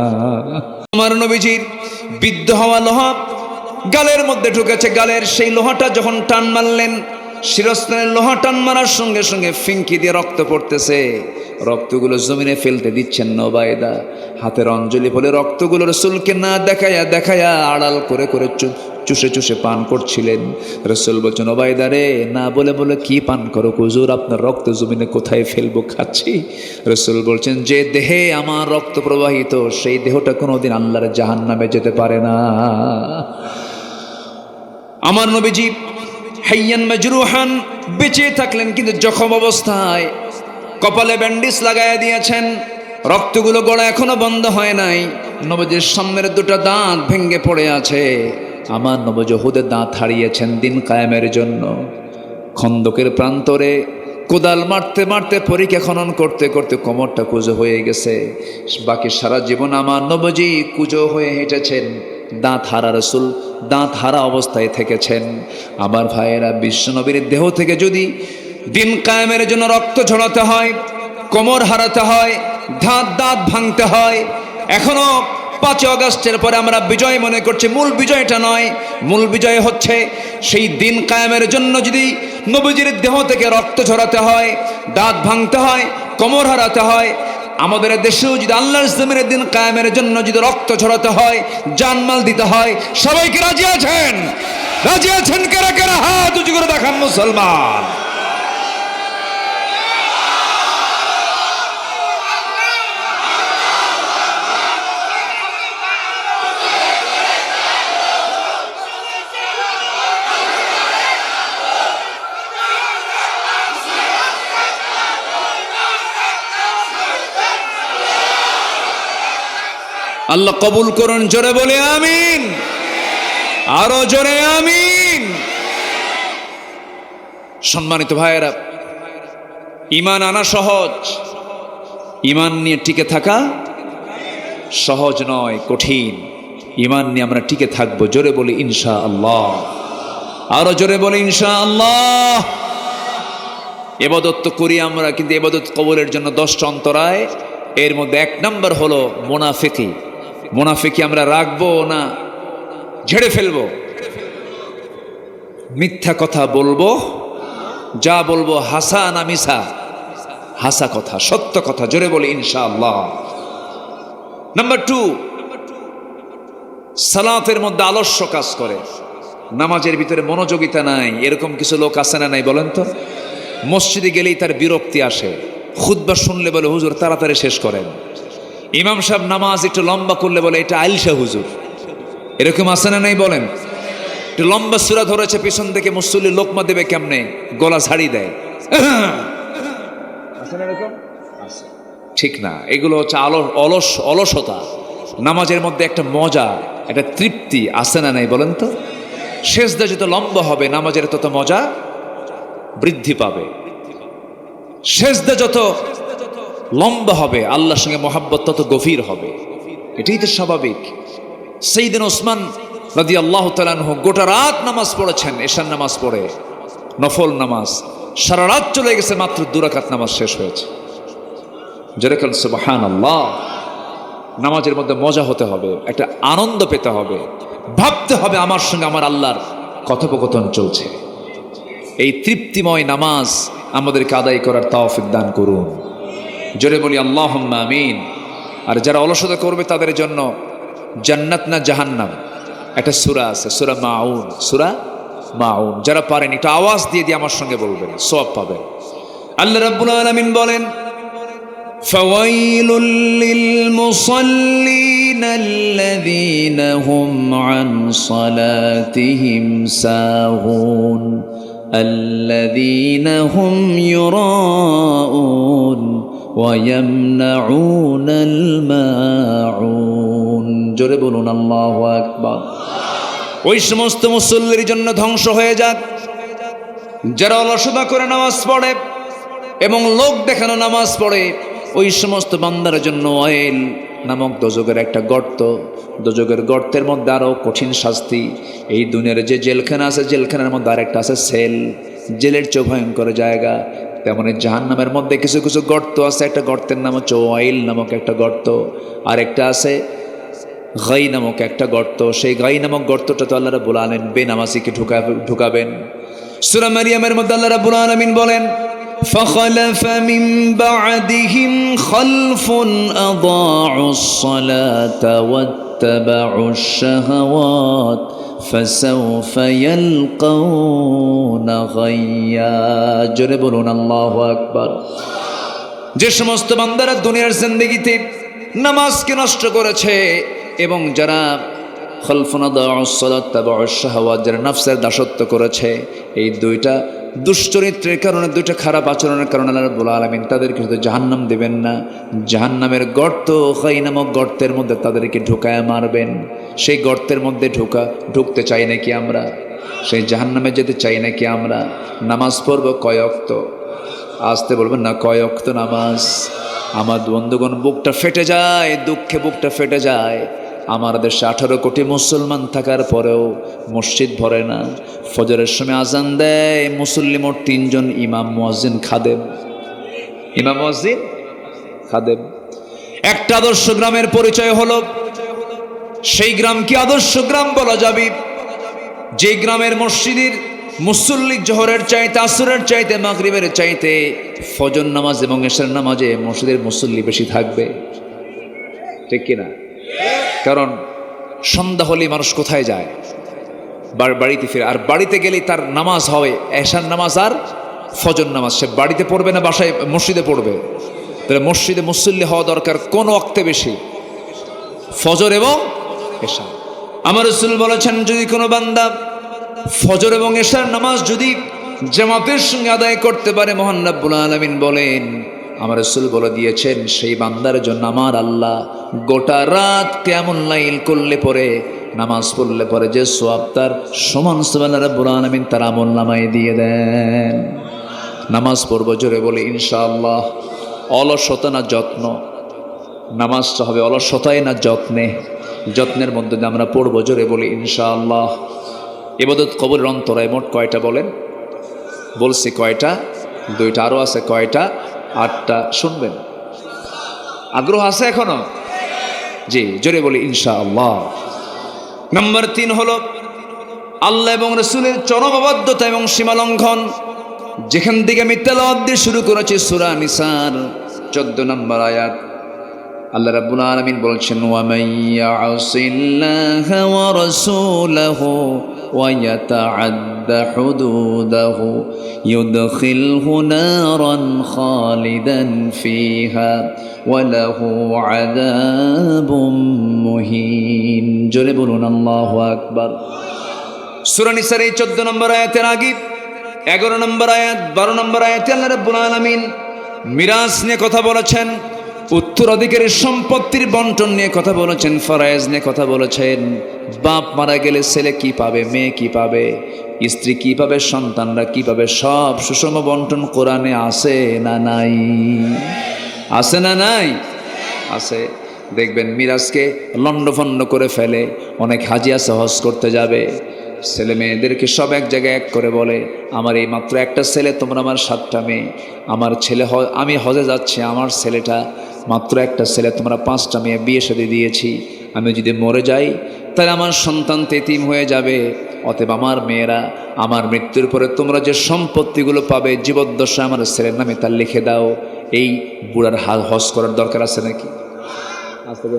Speaker 1: আমার নবীজির বিদ্ধ হওয়া লোহা গালের মধ্যে ঢুকেছে, গালের সেই লোহাটা যখন টান মারলেন, শিরস্ত্রাণের লোহা টান মারার সঙ্গে সঙ্গে ফিঙ্কি দিয়ে রক্ত পড়তেছে, রক্তগুলো জমিনে ফেলতে দিচ্ছেন না ওবায়দা। হাতের অঞ্জলি বলে রক্তগুলো রসুলকে না দেখায়া দেখায়া আড়াল করে করে চুষে চুষে পান করছিলেন। রসুল বলছেন, ওবায়দা রে, না বলে বলে কি পান করো হুজুর, আপনার রক্ত জমিনে কোথায় ফেলবো, খাচ্ছি। রসুল বলছেন, যে দেহে আমার রক্ত প্রবাহিত, সেই দেহটা কোনোদিন আল্লাহর জাহান্নামে যেতে পারে না। আমার নবীজি হাইয়ান মাজরুহান, বেঁচে থাকলেন কিন্তু জখম অবস্থায়, কপালে ব্যান্ডেজ লাগাইয়া দিয়েছেন, রক্তগুলো গড়া এখনো বন্ধ হয় নাই। নবীজির সামনের দুটো দাঁত ভেঙে পড়ে আছে। আমার নবী উহুদের দাঁত হারিয়েছেন দিন কায়েমের জন্য। খন্দকের প্রান্তরে কোদাল মারতে মারতে, পরীক্ষা খনন করতে করতে কোমরটা কুঁজো হয়ে গেছে। বাকি সারা জীবন আমার নবীজি কুঁজো হয়ে হেঁটেছেন, দাঁত হারা রসুল দাঁত হারা অবস্থায় থেকেছেন। আমার ভাইয়েরা, বিশ্বনবীর দেহ থেকে যদি দিন কায়েমের জন্য রক্ত ঝরাতে হয়, কোমর হারাতে হয়, দাঁত দাঁত ভাঙতে হয়, এখনো 5 আগস্টের পরে আমরা বিজয় মনে করছি, মূল বিজয়টা নয়। মূল বিজয় হচ্ছে সেই দিন কায়েমের জন্য যদি নবীজির দেহ থেকে রক্ত ঝরাতে হয়, দাঁত ভাঙতে হয়, কোমর হারাতে হয়, আমাদের দেশেও যদি আল্লাহর জমিনের দিন কায়েমের জন্য যদি রক্ত ঝরাতে হয়, জানমাল দিতে হয়, সবাইকে রাজি আছেন? রাজি আছেন কারা কারা? হাত উঁচু করে দেখান মুসলমান। আল্লাহ কবুল করুন, জোরে বলে আমিন, আরো জোরে আমিন। সম্মানিত ভাইয়েরা, ঈমান আনা সহজ, ঈমান নিয়ে টিকে থাকা সহজ নয়, কঠিন। ঈমান নিয়ে আমরা টিকে থাকবো, জোরে বলি ইনশাআল্লাহ, আরো জোরে বলি ইনশাআল্লাহ। ইবাদত তো করি আমরা, কিন্তু ইবাদত কবুলের জন্য 10টা অন্তরায়। এর মধ্যে 1 নম্বর হলো মুনাফিকি। মুনাফিকি আমরা রাখবো না ঝেড়ে ফেলবো। মিথ্যা কথা বলবো, যা বলবো হাসা না মিছা, হাসা কথা, সত্য কথা, জোরে বলি ইনশাআল্লাহ। নাম্বার 2, সালাতের মধ্যে আলস্য কাজ করে, নামাজের ভিতরে মনোযোগিতা নাই। এরকম কিছু লোক আছে না নাই বলেন তো? মসজিদে গেলেই তার বিরক্তি আসে, খুতবা শুনলে বলে হুজুর তাড়াতাড়ি শেষ করেন, ইমাম সাহেব নামাজ একটু লম্বা করলে বলে এটা আইলসা হুজুর। এরকম আছে না নাই বলেন? একটু লম্বা সূরা ধরেছে, পিছন থেকে মুসল্লি লোকমা দেবে কেমনে, গলা ঝাড়ি দেয়, আছে না এরকম? ঠিক না, এগুলো হচ্ছে অলসতা। নামাজের মধ্যে একটা মজা, একটা তৃপ্তি আছে না নাই বলেন তো? সেজদা যত লম্বা হবে নামাজের তত মজা বৃদ্ধি পাবে। সেজদা যত লম্বা হবে আল্লাহর সঙ্গে মহাব্বত তত গভীর হবে, এটাই তো স্বাভাবিক। সাইয়েদনা ওসমান রাদিয়াল্লাহু তাআলা আনহু গোটা রাত নামাজ পড়েছেন, এশার নামাজ পড়ে, নফল নামাজ, সারা রাত চলে গেছে, মাত্র 2 রাকাত নামাজ শেষ হয়েছে। যেরকম সুবহানাল্লাহ। নামাজের মধ্যে মজা হতে হবে, একটা আনন্দ পেতে হবে, ভাবতে হবে আমার সঙ্গে আমার আল্লাহর কথোপকথন চলছে। এই তৃপ্তিময় নামাজ আমাদেরকে আদায় করার তৌফিক দান করুন, জোরে বলি আল্লাহুম্মা আমিন। আর যারা অলসতা করবে তাদের জন্য জান্নাত না জাহান্নাম একটা সূরা আছে, সূরা মাউন, সূরা মাউন। যারা পারেন এটা আওয়াজ দিয়ে দিয়ে আমার সঙ্গে বলবেন, সওয়াব পাবেন। আল্লাহ রাব্বুল আলামিন বলেন, ফাওয়াইলুল লিল মুসাল্লিন আল্লাযীনা হুম আন সালাতিহিম সাহুন الذين هم يراءون ويمنعون الماعون। জোরে বলুন আল্লাহু আকবার। ওই সমস্ত মুসল্লির জন্য ধ্বংস হয়ে যাক যারা অলসতা করে নামাজ পড়ে এবং লোক দেখানো নামাজ পড়ে। ওই সমস্ত বান্দার জন্য ওয়াইল, নামক দোজখের একটা গর্ত, দোজখের গর্তের মধ্যে আরও কঠিন শাস্তি। এই দুনিয়ার যে জেলখানা আছে, জেলখানার মধ্যে আরেকটা আছে সেল, জেলের চেয়ে ভয়ঙ্কর জায়গা। তেমনি জাহান্নামের মধ্যে কিছু কিছু গর্ত আছে। একটা গর্তের নাম হচ্ছে ওয়াইল নামক একটা গর্ত, আরেকটা আছে গাই নামক একটা গর্ত। সেই গাই নামক গর্তটা তো আল্লাহ রাব্বুল আলামিন বেনামাজিকে ঢুকাবেন। সূরা মারিয়ামের মধ্যে আল্লাহ রাব্বুল আলামিন বলেন, فخلف من بعدهم خلف أضاعوا الصلاة واتبعوا الشهوات فسوف يلقون غيا। জোরে বলুন আল্লাহু আকবার। যে সমস্ত বান্দারা দুনিয়ার জিন্দেগিতে নামাজকে নষ্ট করেছে এবং যারা খালফুন আদাউস সালাত তাবাউস শাহাওয়াত, যারা নফসের দাসত্ব করেছে, এই দুইটা দুশ্চরিত্রের কারণে, দুইটা খারাপ আচরণের কারণে আল্লাহ রাব্বুল আলামিন তাদেরকে শুধু জাহান্নাম দেবেন না, জাহান্নামের গর্ত, খাই নামক গর্তের মধ্যে তাদেরকে ঢুকায় মারবেন। সেই গর্তের মধ্যে ঢুকতে চাই নাকি আমরা? সেই জাহান্নামে যেতে চাই নাকি আমরা? নামাজ পড়ব কয় ওয়াক্ত? আসতে বলবেন না, কয় ওয়াক্ত নামাজ? আমার বন্ধুগণ, বুকটা ফেটে যায়, দুঃখে বুকটা ফেটে যায়। আমার দেশে 18 কোটি মুসলমান থাকার পরেও মসজিদ ভরে না। ফজরের সময় আজান দেয়, মুসল্লি মোট 3 জন, ইমাম মুয়াজ্জিন খাদেম। ইমাম মুয়াজ্জিন খাদেম। একটা আদর্শ গ্রামের পরিচয় হলো, সেই গ্রাম কি আদর্শ গ্রাম বলা যাবে যে গ্রামের মসজিদের মুসল্লি জোহরের চাইতে, আসরের চাইতে, মাগরিবের চাইতে ফজর নামাজ এবং এশার নামাজে মসজিদের মুসল্লি বেশি থাকবে? ঠিক কিনা? কারণ সন্ধ্যা হলেই মানুষ কোথায় যায়? বাড়িতে ফিরে। আর বাড়িতে গেলেই তার নামাজ হবে এশার নামাজ আর ফজর নামাজ। সে বাড়িতে পড়বে না বাসায় মসজিদে পড়বে? তাহলে মসজিদে মুসল্লি হওয়া দরকার কোন ওয়াক্তে বেশি? ফজর এবং এশা। আমার রাসূল বলেছেন, যদি কোনো বান্দা ফজর এবং এশার নামাজ যদি জামাতের সঙ্গে আদায় করতে পারে, মহান রব্বুল আলামিন বলেন, আমার রাসূল বলে দিয়েছেন, সেই বান্দার জন্য আমার আল্লাহ গোটা রাত কিয়ামুল লাইল করলে পরে, নামাজ পড়লে পরে যে সওয়াব তার সমান সুবহান রব্বুল আলামিন তার আমলনামায় দিয়ে দেন। নামাজ পড়ব, জোরে বলি ইনশাআল্লাহ। অলসতা না যত্ন? নামাজটা হবে অলসতায় না যত্নে? যত্নের মধ্যে দিয়ে আমরা পড়ব, জোরে বলি ইনশাআল্লাহ। ইবাদত কবরের অন্তরায় মোট কয়টা বলেন? বলছি কয়টা? 2টা, আরও আছে কয়টা? 8টা। শুনবেন? আগ্রহ আছে এখনো? জি, জোরে বলি ইনশাআল্লাহ। নাম্বার 3 হলো আল্লাহ এবং রাসূলের চরম অবাধ্যতা এবং সীমালঙ্ঘন। যেখান থেকে আমি তেলাওয়াত দিয়ে শুরু করেছি, সূরা নিসার 14 নম্বর আয়াত। আল্লাহ রাব্বুল আলামিন বলছেন, ওয়া মাইয়াসিল্লাহা ওয়া রাসূলাহু ওয়া ইয়াতাআদ্দা হুদুদাহু ইউদখিলহু নারান খালিদান ফিহা ওয়া লাহু আযাবুম মুহিন। জোরে বলুন আল্লাহু আকবার। সূরা নিসার এই 14 নম্বর আয়াতের আগে 11 নম্বর আয়াত, 12 নম্বর আয়াতে আল্লাহ রাব্বুল আলামিন মিরাস নিয়ে কথা বলেছেন, উত্তরাধিকারী সম্পত্তির বন্টন নিয়ে কথা বলেছেন, ফরায়েজ নিয়ে কথা বলেছেন। বাপ মারা গেলে ছেলে কি পাবে, মেয়ে কি পাবে, স্ত্রী কি পাবে, সন্তানরা কি পাবে, সব সুষম বন্টন কোরআনে আছে না নাই? আছে না নাই? আছে। দেখবেন মিরাজকে লণ্ডভণ্ড করে ফেলে। অনেক হাজি আছে হজ করতে যাবে, ছেলে মেয়েদেরকে সব এক জায়গায় এক করে বলে, আমার এই মাত্র একটা ছেলে, তোমরা আমার 7টা মেয়ে। আমার ছেলে, আমি হজে যাচ্ছি, আমার ছেলেটা মাত্র একটা ছেলে, তোমরা 5টা মেয়ে বিয়ে শাদী দিয়েছি। আমি যদি মরে যাই তাহলে আমার সন্তান এতিম হয়ে যাবে। অতএব আমার মেয়েরা, আমার মৃত্যুর পরে তোমরা যে সম্পত্তিগুলো পাবে জীবদ্দশা আমার ছেলের নামে তা লিখে দাও। এই বুড়ার হজ করার দরকার আছে নাকি?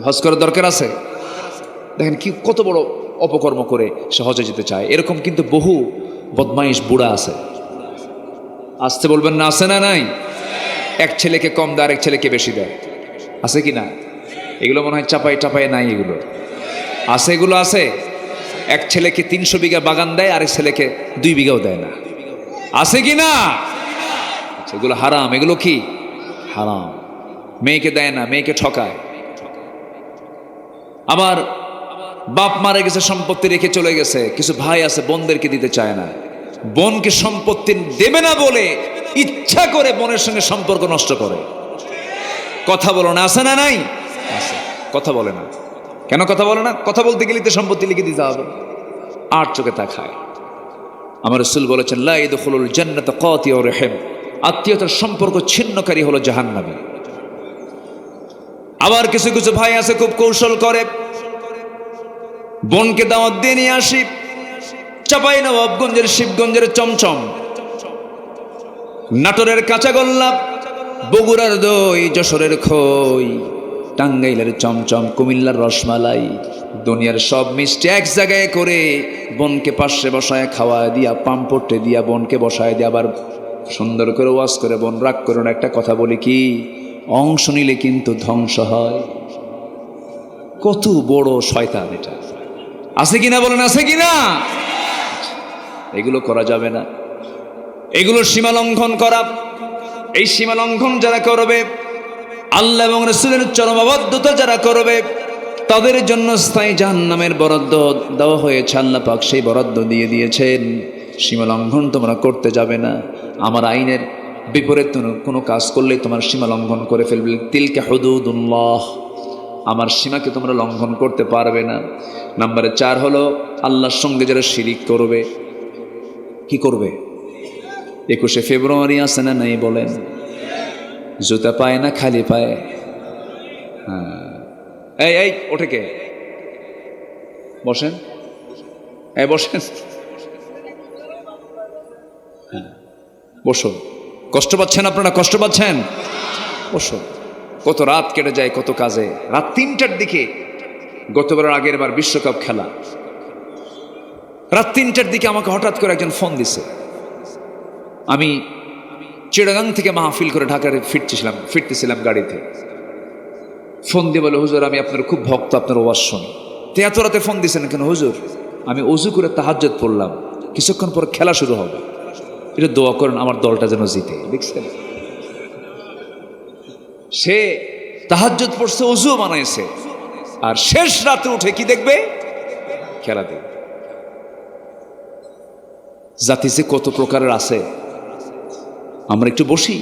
Speaker 1: হজ করার দরকার আছে? দেখেন কি কত বড় অপকর্ম করে সে হজে যেতে চায়। এরকম কিন্তু বহু বদমাইশ বুড়া আছে। আসতে বলবেন না, আছে না নাই? এক ছেলেকে কম দেয়, আরেক ছেলেকে বেশি দেয়। আছে কি না? এগুলো মনে হয় চাপাই টাপাই নাই, এগুলো আছে। এগুলো আছে। এক ছেলেকে 300 বিঘা বাগান দেয়, আরেক ছেলেকে 2 বিঘাও দেয় না। আছে কি না? এগুলো হারাম। এগুলো কি হারাম? মেয়েকে দেয় না, মেয়েকে ঠকায়। আবার বাপ মারা গেছে, সম্পত্তি রেখে চলে গেছে, কিছু ভাই আছে বোনদেরকে দিতে চায় না। বোনকে সম্পত্তি দেবে না বলে ইচ্ছা করে বোনের সঙ্গে সম্পর্ক নষ্ট করে। কথা বলো না, আছে না নাই? কথা বলে না। কেন কথা বলে না? কথা বলতে গেলে তো সম্পত্তি লিখে দিতে হবে। আর চোখে তাকায়। আমার রাসূল বলেছেন, লা ইয়াদখুলুল জান্নাতা কাতিউর রহিম, আত্মীয়তার সম্পর্ক ছিন্নকারী হলো জাহান্নামী। আবার কিছু কিছু ভাই আছে খুব কৌশল করে, বোনকে দাওয়াত দিয়ে নিয়ে আসি চাঁপাইনবাবগঞ্জের শিবগঞ্জের চমচম, নাটোরের কাঁচাগোল্লা, বগুড়ার দই, যশোরের খই, টাঙ্গাইলের চমচম, কুমিল্লার রসমালাই, দুনিয়ার সব মিষ্টি এক জায়গায় করে বোনকে পাশে বসায় খাওয়ায় দিয়া, পাম্পটে দিয়া বোনকে বসায় দিয়া আবার সুন্দর করে ওয়াজ করে, বোন রাগ করো না, একটা কথা বলি কি, অংশ নিলে কিন্তু ধ্বংস হয়। কত বড় শয়তান এটা! আছে কিনা বলেন, আছে কিনা? এগুলো করা যাবে না, এগুলো সীমা লঙ্ঘন করা। এই সীমা লঙ্ঘন যারা করবে, আল্লাহ এবং রাসূলের চরম অবাধ্যতা যারা করবে, তাদের জন্য স্থায়ী জাহান্নামের বরাদ্দ দেওয়া হয়েছে। আল্লাহ পাক সেই বরাদ্দ দিয়ে দিয়েছেন। সীমা লঙ্ঘন তোমরা করতে যাবে না। আমার আইনের বিপরীত কোনো কাজ করলে তোমার সীমা লঙ্ঘন করে ফেলবে। তিলকা হুদুদুল্লাহ, আমার সীমাকে তোমরা লঙ্ঘন করতে পারবে না। নাম্বারে 4 হলো আল্লাহর সঙ্গে যারা শিরিক করবে। কি করবে? 21শে ফেব্রুয়ারি আছে না নাই বলেন? জুতা পায় না খালি পায়? হ্যাঁ, এই এই ওঠে কে? বসেন, এই বসেন, হ্যাঁ বসুন। কষ্ট পাচ্ছেন আপনারা? কষ্ট পাচ্ছেন? বসুন। কত রাত কেটে যায় কত কাজে। রাত 3টার দিকে, গতবার আগের বার বিশ্বকাপ খেলা, রাত 3টার দিকে আমাকে হঠাৎ করে একজন ফোন দিছে। আমি চিড়াগাং থেকে মাহফিল করে ঢাকায় ফিরতেছিলাম গাড়িতে। ফোন দিয়ে বলে, হুজুর আমি আপনার খুব ভক্ত, আপনার ওয়াজ শুনি। তো এত রাতে ফোন দিয়েছেন কেন? হুজুর আমি ওযু করে তাহাজ্জুদ পড়লাম, কিছুক্ষণ পর খেলা শুরু হবে, এটা দোয়া করেন আমার দলটা যেন জিতে। দেখছেন, সে তাহাজ্জুদ পড়ছে, ওযু বানাইছে, আর শেষ রাতে উঠে কি দেখবে? খেলা দেখবে। জাতি যে কত প্রকারের আছে। আমরা একটু বসি,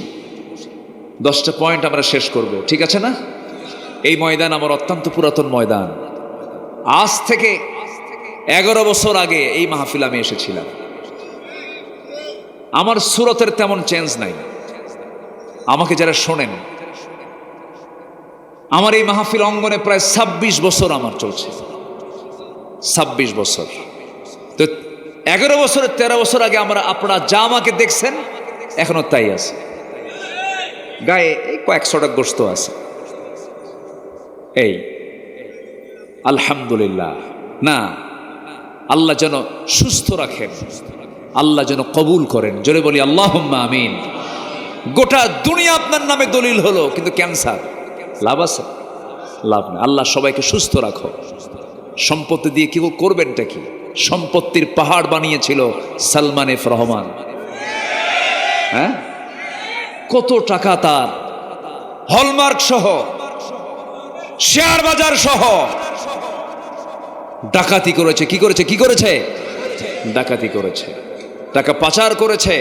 Speaker 1: 10টা পয়েন্ট আমরা শেষ করব, ঠিক আছে না? এই ময়দান আমার অত্যন্ত পুরাতন ময়দান। আজ থেকে 11 বছর আগে এই মাহফিল আমি এসেছিলাম। আমার সুরতের তেমন চেঞ্জ নাই। আমাকে যারা শোনেন, আমার এই মাহফিল অঙ্গনে প্রায় 26 বছর আমার চলছে। 26 বছর। তো 11 বছরের 13 বছর আগে আপনারা যা আমাকে দেখছেন এখনো তাই আছে। গায়ে এই কয়েকশোটা গোস্ত আছে। এই আলহামদুলিল্লাহ। না, আল্লাহ যেন সুস্থ রাখেন, আল্লাহ যেন কবুল করেন। জোরে বলি আল্লাহুম্মা আমিন। গোটা দুনিয়া আপনার নামে দলিল হলো, কিন্তু ক্যান্সার, লাভ আছে? লাভ নেই। আল্লাহ সবাইকে সুস্থ রাখো। সম্পত্তি দিয়ে কি করবেনটা কি? সম্পত্তির পাহাড় বানিয়েছিল সালমান এফ রহমান। হ্যাঁ, কত টাকা তার, হলমার্ক সহ, শেয়ার বাজার সহ ডাকাতি করেছে। কি করেছে? কি করেছে? ডাকাতি করেছে, টাকা পাচার করেছে।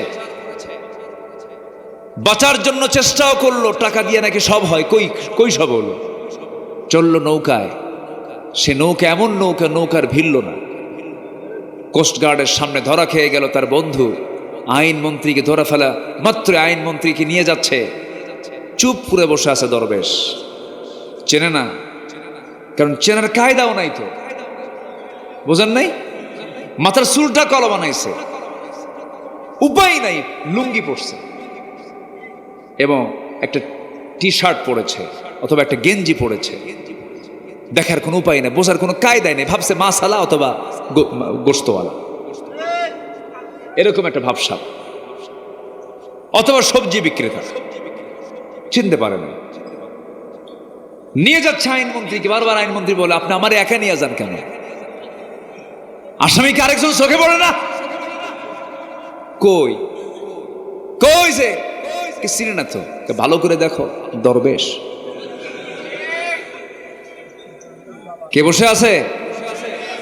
Speaker 1: বাঁচার জন্য চেষ্টাও করলো, টাকা দিয়ে নাকি সব হয়। কই সব হলো? চললো নৌকায়। সে নৌকা এমন নৌকা, নৌকার ভিড়ল না। কোস্টগার্ডের সামনে ধরা খেয়ে গেল তার বন্ধু। আইনমন্ত্রীকে ধরে ফেলা মাত্র আইনমন্ত্রীকে নিয়ে যাচ্ছে, চুপ করে বসে আছে দরবেশ। চেনে না, কারণ চেনার কায়দাও নাই। তো বোঝেন নাই? মাথার চুলটা কলা বানাইছে, উপায় নাই, লুঙ্গি পরছে এবং একটা টি শার্ট পরেছে অথবা একটা গেঞ্জি পরেছে। দেখার কোনো উপায় নেই, বোঝার কোনো কায়দাই নেই। ভাবছে মাছালা অথবা গোস্তওয়ালা, এরকম একটা ভাবসাব, অথবা সবজি বিক্রেতা, চিনতে পারে না। নিয়ে যাচ্ছে আইনমন্ত্রীকে। বারবার আইনমন্ত্রী বলে, আপনি আমার একা নিয়ে যান কেন? আসামিকে আরেকজন চোখে পড়ে না? কই কই যে চিনে না তো, ভালো করে দেখো। দরবেশ কে বসে আছে?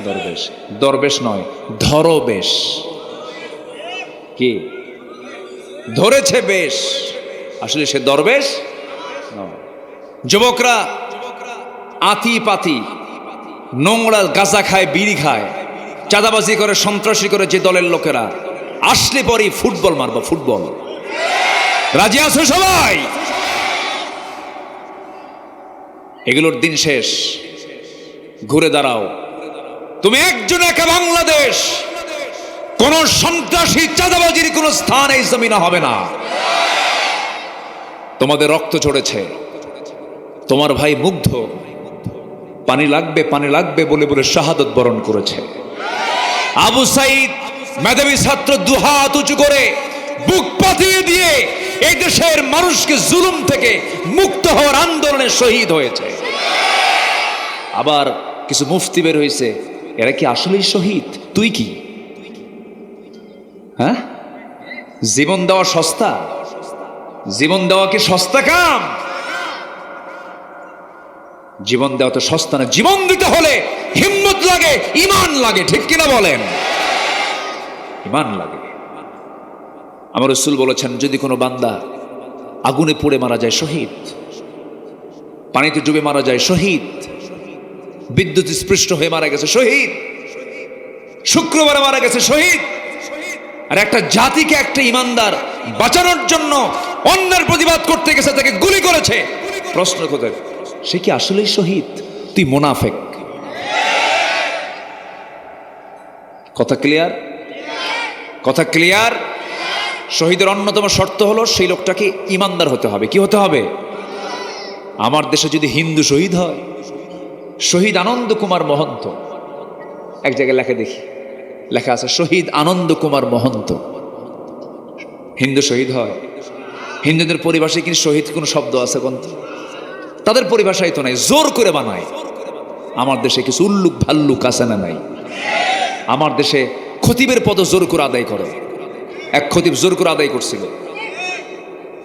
Speaker 1: দরবেশ। দরবেশ নয়, ধরবেশ। কি ধরেছে বেশ, আসলে সে দরবেশ নয়। যুবকরা, আতি পাতি নোংরা গাঁজা খায়, বিড়ি খায়, চাঁদাবাজি করে, সন্ত্রাসী করে যে দলের লোকেরা, আসলে পরেই ফুটবল মারবো, ফুটবল। রাজি আছো সবাই? এগুলোর দিন শেষ। ঘুরে দাঁড়াও, তুমি একজন একা বাংলাদেশ। কোন সন্ত্রাসী চাঁদাবাজির কোন স্থান এই জমিনে হবে না। তোমাদের রক্ত ঝরেছে, তোমার ভাই মুগ্ধ পানি লাগবে পানি লাগবে বলে বলে শাহাদত বরণ করেছে। আবু সাইদ মেধাবী ছাত্র দুহাত উঁচু করে বুক পাতিয়ে দিয়ে এই দেশের মানুষকে জুলুম থেকে মুক্ত হওয়ার আন্দোলনে শহীদ হয়েছে। আবার কিছু মুফতি বের হয়েছে, এরা কি আসলেই শহীদ? তুই কি? হ্যাঁ, জীবন দেওয়া সস্তা? জীবন দেওয়া কি সস্তা কাম? জীবন দেওয়া তো সস্তা না। জীবন দিতে হলে হিম্মত লাগে, ঈমান লাগে, ঠিক কিনা বলেন? ঈমান লাগে। আমার রাসূল বলেছেন, যদি কোনো বান্দা আগুনে পুড়ে মারা যায় শহীদ, পানিতে ডুবে মারা যায় শহীদ, বিদ্যুৎ স্পৃষ্ট হয়ে মারা গেছে শহীদ, শুক্রবারে মারা গেছে শহীদ। আর একটা জাতিকে একটা ঈমানদার বাঁচানোর জন্য অন্যের প্রতিবাদ করতে গেছে, তাকে গুলি করেছে। প্রশ্ন কোথায়? সে কি আসলেই শহীদ? তুই মুনাফিক। কথা ক্লিয়ার? কথা ক্লিয়ার? শহীদের অন্যতম শর্ত হলো সেই লোকটাকে ঈমানদার হতে হবে। কি হতে হবে? আমার দেশে যদি হিন্দু শহীদ হয়, শহীদ আনন্দ কুমার মহন্ত, এক জায়গায় লেখা দেখি, লেখা আছে শহীদ আনন্দ কুমার মহন্ত, হিন্দু শহীদ হয়। হিন্দুদের পরিভাষায় কিন্তু শহীদ কোন শব্দ আছে কোন? তাদের পরিভাষায় তো নাই, জোর করে বানায়। আমার দেশে কিছু উল্লুক ভাল্লুক আছে না নাই? আমার দেশে খতিবের পদ জোর করে আদায় করে। এক খতিব জোর করে আদায় করছিল।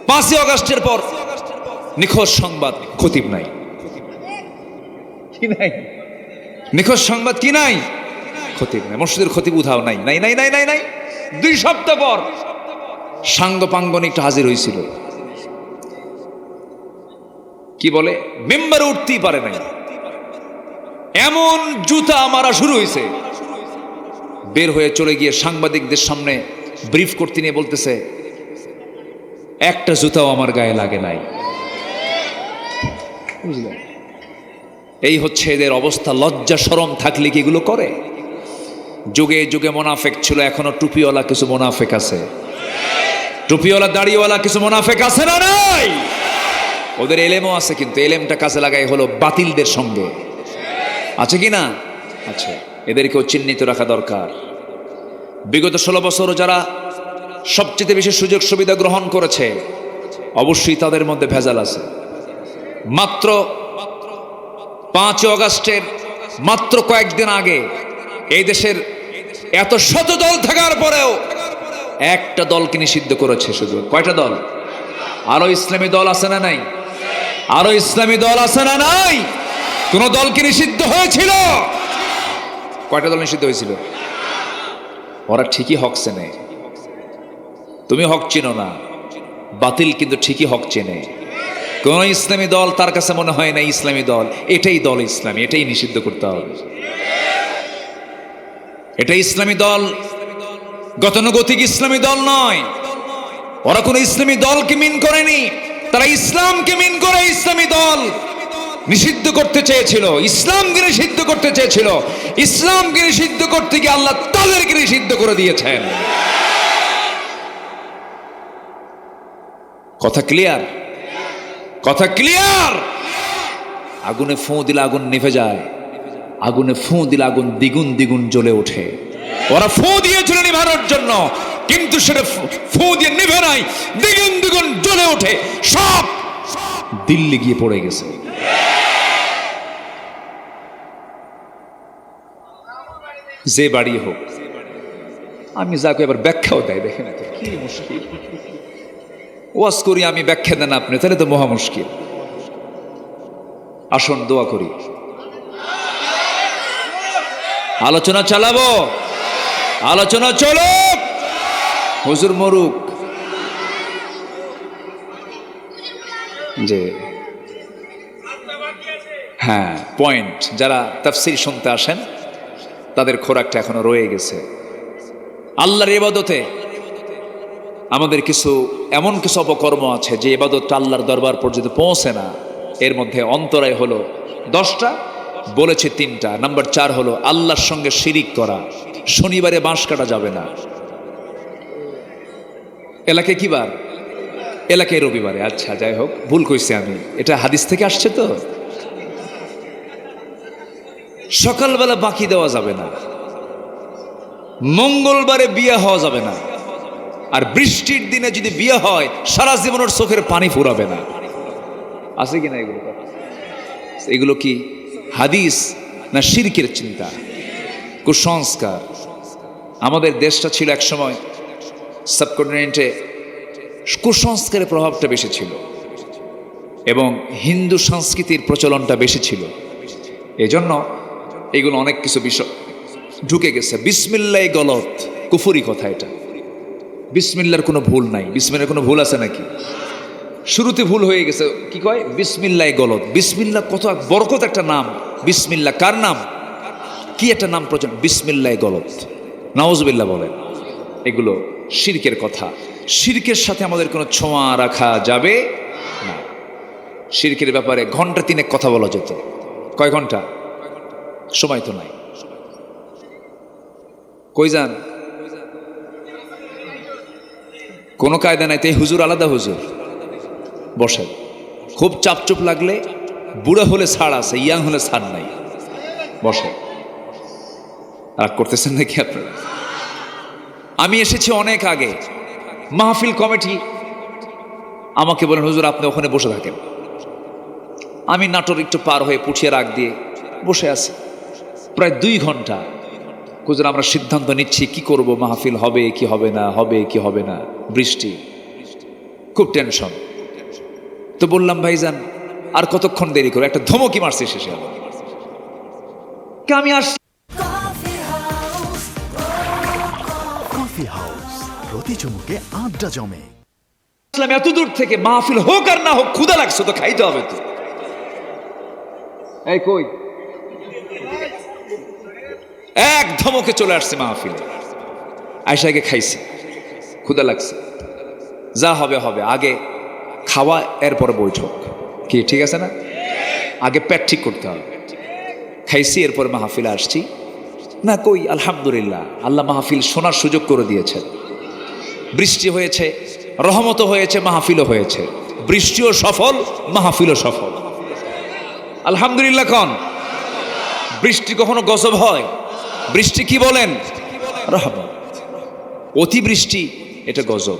Speaker 1: 5ই আগস্টের পর নিখোঁজ সংবাদ, খতিব নাই। কি নাই? নিখোঁজ সংবাদ কি নাই? খতিব নাই। মসজিদের খতিব উধাও নাই, নাই নাই নাই নাই নাই। 2 সপ্তাহ পর সাঙ্গপাঙ্গন একটু হাজির হয়েছিল। কি বলে? মেম্বারে উঠতেই পারে নাই, এমন জুতা মারা শুরু হয়েছে। বের হয়ে চলে গিয়ে সাংবাদিকদের সামনে ব্রিফ করতে নিয়ে বলতেছে, একটা জুতাও আমার গায়ে লাগে নাই। বুঝলেন? এই হচ্ছে এদের অবস্থা। লজ্জা শরম থাকলে কি এগুলো করে? যুগে যুগে মোনাফেক ছিল, এখনো টুপিওয়ালা কিছু মোনাফেক আছে। টুপিওয়ালা দাড়িওয়ালা কিছু মোনাফেক আছে না নাই? ওদের এলেমও আছে, কিন্তু এলেমটা কাজে লাগাই হলো বাতিলদের সঙ্গে। আছে কি না? আছে। এদেরকেও চিহ্নিত রাখা দরকার। বিগত 16 বছর যারা সবচেয়ে বেশি সুযোগ সুবিধা গ্রহণ করেছে, অবশ্যই তাদের মধ্যে ভেজাল আছে। মাত্র 5 আগস্টের মাত্র কয়েকদিন আগে এই দেশের এত শত দল থাকার পরেও একটা দলকে নিষিদ্ধ করেছে। শুধু কয়টা দল? আরো ইসলামী দল আছে না নাই? আরো ইসলামী দল আছে না নাই? কোন দলকে নিষিদ্ধ হয়েছিল? কয়টা দল নিষিদ্ধ হয়েছিল? ওরা ঠিকই হক চেনে। তুমি হক চিনো না, বাতিল কিন্তু ঠিকই হক চেনে। কোন ইসলামী দল তার কাছে মনে হয় না ইসলামী দল, এটাই দল ইসলামী, এটাই নিষিদ্ধ করতে হবে। এটা ইসলামী দল, গতানুগতিক ইসলামী দল নয়। ওরা কোন ইসলামী দলকে মিন করেনি, তারা ইসলামকে মিন করে ইসলামী দল নিষিদ্ধ করতে চেয়েছিল, ইসলামকে নিষিদ্ধ করতে চেয়েছিল। ইসলামকে নিষিদ্ধ করতে গিয়ে আল্লাহ তাদেরকে নিষিদ্ধ করে দিয়েছেন। কথা ক্লিয়ার? কথা ক্লিয়ার? আগুনে ফু দিলে আগুন নিভে যায়, আগুনে ফু দিলে আগুন দ্বিগুণ দ্বিগুণ জ্বলে ওঠে। ওরা ফু দিয়েছিল নিভানোর জন্য, কিন্তু সেটা ফু দিয়ে নিভে নাই, দ্বিগুণ দ্বিগুণ জ্বলে ওঠে। সব দিল্লি গিয়ে পড়ে গেছে। যে বাড়ি হোক, আমি যাকে এবার ব্যাখ্যাও দেয়, দেখেন কি মুশকিল। ওয়াজ করি আমি, ব্যাখ্যা দেন আপনি, তাহলে তো মহা মুশকিল। আসুন দোয়া করি, আলোচনা চালাবো, আলোচনা চলো। হুজুর মরুক যে হ্যাঁ, পয়েন্ট। যারা তাফসীর শুনতে আসেন তাদের খোরাকটা এখনো রয়ে গেছে। আল্লাহর ইবাদতে আমাদের এমন কিছু অপকর্ম আছে যে ইবাদতটা আল্লাহর দরবার পর্যন্ত পৌঁছে না। এর মধ্যে অন্তরায় হলো 10টা, বলেছে 3টা। নাম্বার 4 হলো আল্লাহর সঙ্গে শিরিক করা। শনিবারে বাঁশ কাটা যাবে না। এলাকায় কি বার? এলাকায় রবিবারে। আচ্ছা, যাই হোক, ভুল কইছি আমি। এটা হাদিস থেকে আসছে তো। সকালবেলা বাকি দেওয়া যাবে না। মঙ্গলবারে বিয়ে হওয়া যাবে না। আর বৃষ্টির দিনে যদি বিয়ে হয় সারা জীবনের চোখের পানি ফুরাবে না। আছে কিনা এগুলো? এগুলো কি হাদিস না শিরকের চিন্তা, কুসংস্কার? আমাদের দেশটা ছিল একসময়, সাবকন্টিনেন্টে কুসংস্কারের প্রভাবটা বেশি ছিল এবং হিন্দু সংস্কৃতির প্রচলনটা বেশি ছিল। এজন্য এগুলো অনেক কিছু বিষয় ঢুকে গেছে। বিসমিল্লাহ গলত, কুফরি কথা এটা। বিসমিল্লার কোনো ভুল নাই। বিসমিল্লার কোনো ভুল আছে নাকি? শুরুতে ভুল হয়ে গেছে। কি কয়? বিসমিল্লাহ গলত। বিসমিল্লাহ কত বরকত একটা নাম। বিসমিল্লাহ কার নাম? কি একটা নাম প্রচলন? বিসমিল্লাহ গলত, নাউজুবিল্লাহ বলেন। এগুলো শিরকের কথা। শিরকের সাথে আমাদের কোনো ছোঁয়া রাখা যাবে না। শিরকের ব্যাপারে ঘন্টা 3 কথা বলা যেত। কয় ঘন্টা? সময় তো নাই। কই যান? কোনো কায়দা নাই। তাই হুজুর আলাদা হুজুর বসেন। খুব চাপচুপ লাগলে, বুড়া হলে ছাড় আছে, ইয়াং হলে ছাড় নাই। বসেন। রাগ করতেছেন নাকি আপনারা? আমি এসেছি অনেক আগে। মাহফিল কমিটি আমাকে বলেন, হুজুর আপনি ওখানে বসে থাকেন। আমি নাটোর একটু পার হয়ে পুঠিয়া রাগ দিয়ে বসে আছি প্রায় 2 ঘন্টা। হুজুর আমরা সিদ্ধান্ত নিচ্ছি কি করব, মাহফিল হবে কি হবে না, হবে কি হবে না, বৃষ্টি, খুব টেনশন। তো বললাম ভাইজান আর কতক্ষণ দেরি করে? একটা ধমকি মারছে শেষে। আমি আসছি।
Speaker 2: কফি হাউস, প্রতি চুমুকে আড্ডা জমে।
Speaker 1: এত দূর থেকে, মাহফিল হোক আর না হোক, ক্ষুধা লাগছে তো, খাইতে হবে তো। এই কই, এক ধমকে চলে আসছে মাহফিলে। আয়সাকে খাইছি, ক্ষুধা লাগছে। যা হবে হবে, আগে খাওয়া এরপর বৈঠক। কি ঠিক আছে না? আগে পেট ঠিক করতে হবে। খাইছি, এরপর মাহফিলে আসছি না। কই, আলহামদুলিল্লাহ, আল্লাহ মাহফিল শোনার সুযোগ করে দিয়েছেন। বৃষ্টি হয়েছে, রহমতও হয়েছে, মাহফিলও হয়েছে। বৃষ্টিও সফল, মাহফিলও সফল, আলহামদুলিল্লাহ। কন বৃষ্টি কখনো গজব হয়? বৃষ্টি কি বলেন? রহমত। অতিবৃষ্টি এটা গজব।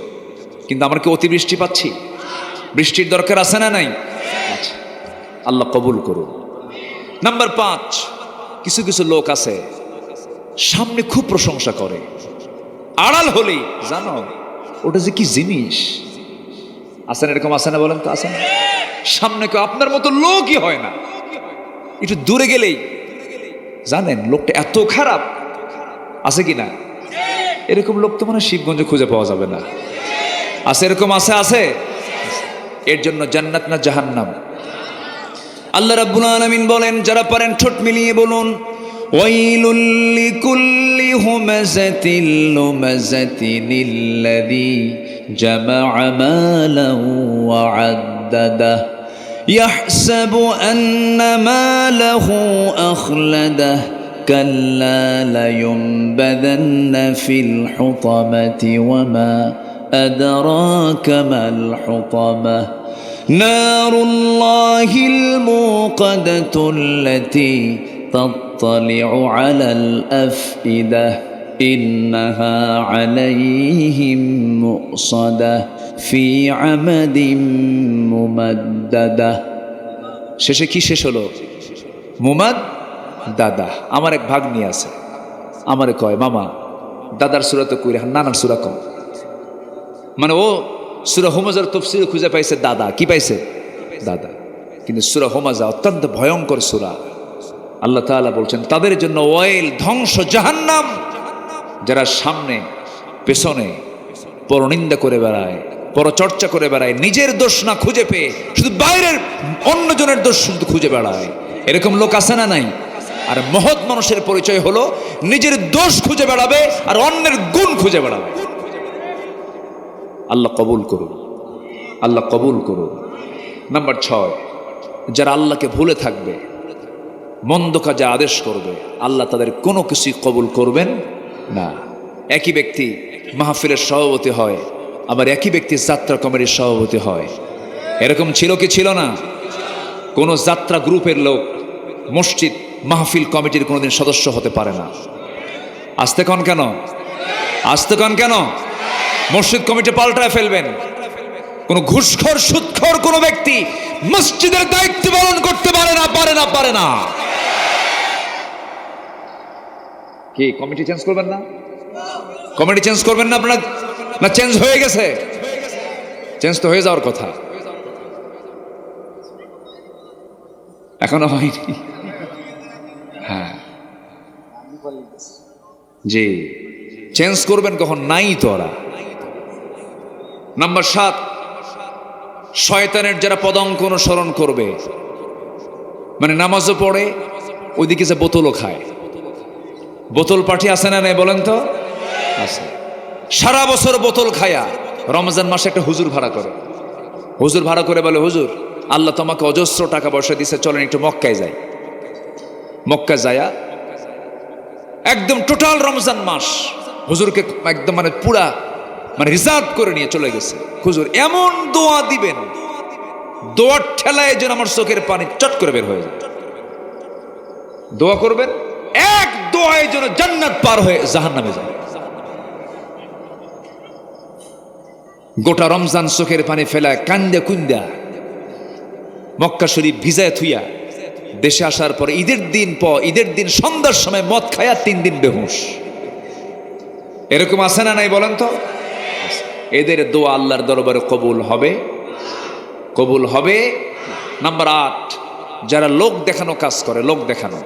Speaker 1: কিন্তু আমরা কি অতিবৃষ্টি পাচ্ছি? বৃষ্টির দরকার আছে না নাই? আচ্ছা, আল্লাহ কবুল করুন। নাম্বার 5, কিছু কিছু লোক আছে সামনে খুব প্রশংসা করে, আড়াল হলেই জানো ওটা যে কি জিনিস। আছেন এরকম? আছে না? বলেন তো, আছেন? সামনে কেউ আপনার মতো লোকই হয় না, একটু দূরে গেলেই জানেন লোকটা এত খারাপ। আছে কি না? এরকম লোক তো মানে শিবগঞ্জে খুঁজে পাওয়া যাবে না। আছে এরকম? আছে, আছে। এর জন্য জান্নাত না জাহান্নাম? আল্লাহ রাব্বুল আলামিন বলেন, যারা পারেন ঠোঁট মিলিয়ে বলুন, ওয়াইলুল লিকুল্লি হুমাযাতিল লুমাযাতিনিল্লাযী জামা'a মালান ওয়া 'আদ্দাদাহ ইয়াহসাবু আন্না মালাহু আখলাদাহ কাল্লা লায়ুনবাযান্না ফিল হুতামাতি ওয়া মা আদরাকা মাল হুতামাহ নারুল্লাহিল মুকাদাতুল্লাতী তাত্তালি'ু আলাল আফইদাহ ইন্নাহা আলাইহিম মুসাদাহ ফি আমাদিম মুমাদ্দাদাহ। শেষে কি শেষ হলো? মুমাদ্দাদাহ। আমার এক ভাগ্নি আছে, আমারে কয়, মামা দাদার সূরা তো কইরা নানার সূরা কম। মানে ও সূরা হুমাযার তাফসীর খুঁজে পাইছে দাদা। কি পাইছে? দাদা। কিন্তু সূরা হুমাযা অত্যন্ত ভয়ঙ্কর সূরা। আল্লাহ তাআলা বলছেন তাদের জন্য ওয়াইল, ধ্বংস, জাহান্নাম, যারা সামনে পেছনে পরনিন্দা করে বেড়ায়, পরচর্চা করে বেড়ায়, নিজের দোষ না খুঁজে পেয়ে শুধু বাইরের অন্যজনের দোষ শুধু খুঁজে বেড়ায়। এরকম লোক আছে না নাই? আর মহৎ মানুষের পরিচয় হলো নিজের দোষ খুঁজে বেড়াবে আর অন্যের গুণ খুঁজে বেড়াবে। আল্লাহ কবুল করুন, আল্লাহ কবুল করুন। নাম্বার 6, যারা আল্লাহকে ভুলে থাকবে, মন্দ কাজে আদেশ করবে, আল্লাহ তাদের কোনো কিছুই কবুল করবেন না। একই ব্যক্তি মাহফিলের সভাপতি হয়, আবার একই ব্যক্তি যাত্রা কমিটির সভাপতি হয়। এরকম ছিল কি ছিল না? কোনো যাত্রা গ্রুপের লোক মসজিদ মাহফিল কমিটির কোনোদিন সদস্য হতে পারে না। আসতে কন কেন? আসতে কন কেন? মসজিদ কমিটি পাল্টায় ফেলবেন। কোন ঘুষখোর সুদখোর কোন ব্যক্তি মসজিদের দায়িত্ব পালন করতে পারে না, পারে না, পারে না। কি কমিটি চেঞ্জ করবেন না? কমিটি চেঞ্জ করবেন না আপনারা? না চেঞ্জ হয়ে গেছে? চেঞ্জ তো হয়ে যাওয়ার কথা, এখনো হয়নি। হ্যাঁ জি, চেঞ্জ করবেন কখন? নাই তো ওরা। নাম্বার 7, শয়তানের যারা পদাঙ্ক অনুসরণ করবে, মানে নামাজও পড়ে ওইদিকে যে বোতলও খায়। বোতল পার্টি আছে না নাই বলেন তো? আছে। সারা বছর বোতল খায়া রমজান মাসে একটা হুজুর ভাড়া করে। হুজুর ভাড়া করে বলে, হুজুর আল্লাহ তোমাকে অজস্র টাকা পয়সা দিচ্ছে, চলেন একটু মক্কায় যাই। মক্কা যায়া একদম টোটাল রমজান মাস হুজুরকে একদম মানে পুরা মানে রিজার্ভ করে নিয়ে চলে গেছে। হুজুর এমন দোয়া দিবেন, দোয়ার ঠেলায় যেন আমার চোখের পানি চট করে বের হয়ে যায়। দোয়া করবেন, এক দোয়ায় যেন জান্নাত পার হয়ে জাহান্নামে যায়। গোটা রমজান চোখের পানি ফেলায় কান্দা কুন্দা মক্কা শরীফ ভিজায় থুইয়া দেশে আসার পর ঈদের দিন সন্ধ্যার সময় মদ খায়া 3 দিন বেহুশ। এরকম আছে না নাই বলেন তো? এদের দোয়া আল্লাহর দরবারে কবুল হবে? কবুল হবে। নাম্বার 8, যারা লোক দেখানো কাজ করে। লোক দেখানো,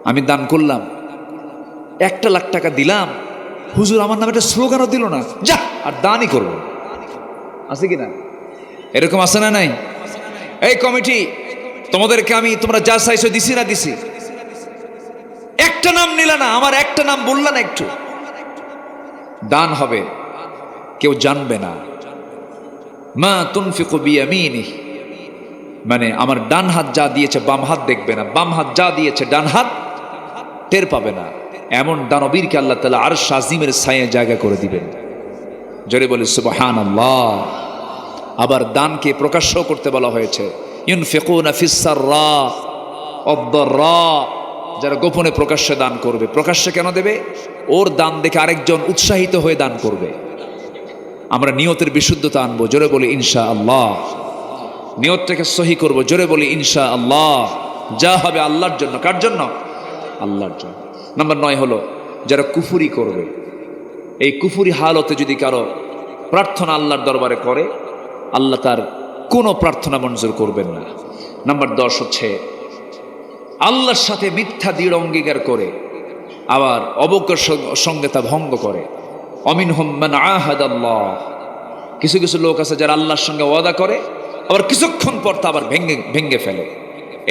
Speaker 1: আমি দান করলাম, 1 লাখ টাকা দিলাম, হুজুর আমার নামে একটা স্লোগানও দিল না, যা আর দানই করব। আছে কি না? এরকম আছে না নাই? এই কমিটি তোমাদেরকে তোমরা যা চাইছো দিছি না দিছি? একটা নাম নিলা না, আমার একটা নাম বললা না। একটু দান হবে, কেউ জানবে না। মা তুনফিকু বিয়ামিনিহি, মানে আমার ডান হাত যা দিয়েছে বাম হাত দেখবে না, বাম হাত যা দিয়েছে ডান হাত টের পাবে না। এমন দানবীরকে আল্লাহ তাআলা আরশ আজিমের ছায়ায় জায়গা করে দিবেন। জোরে বলি সুবহানাল্লাহ। আবার দানকে প্রকাশ্য করতে বলা হয়েছে, ইউনফিকুনা ফিস সাররা ওয়াদ-দাররা, যারা গোপনে প্রকাশ্যে দান করবে। প্রকাশ্যে কেন দেবে? ওর দান দেখে আরেকজন উৎসাহিত হয়ে দান করবে। আমরা নিয়তের বিশুদ্ধতা আনবো, জোরে বলি ইনশাআল্লাহ। নিয়তটাকে সহি করব, জোরে বলি ইনশাআল্লাহ। যা হবে আল্লাহর জন্য। কার জন্য? আল্লাহর জন্য। নাম্বার 9 হলো যারা কুফরি করবে। এই কুফরি হালতে যদি কারো প্রার্থনা আল্লাহর দরবারে করে, আল্লাহ তার কোনো প্রার্থনা মঞ্জুর করবেন না। নাম্বার 10 হচ্ছে আল্লাহর সাথে মিথ্যা দৃঢ় অঙ্গীকার করে আবার অবজ্ঞার সঙ্গে তা ভঙ্গ করে। অমিনহুম মান আহাদাল্লাহ, কিছু কিছু লোক আছে যারা আল্লাহর সঙ্গে ওয়াদা করে, আবার কিছুক্ষণ পর তা আবার ভেঙ্গে ফেলে।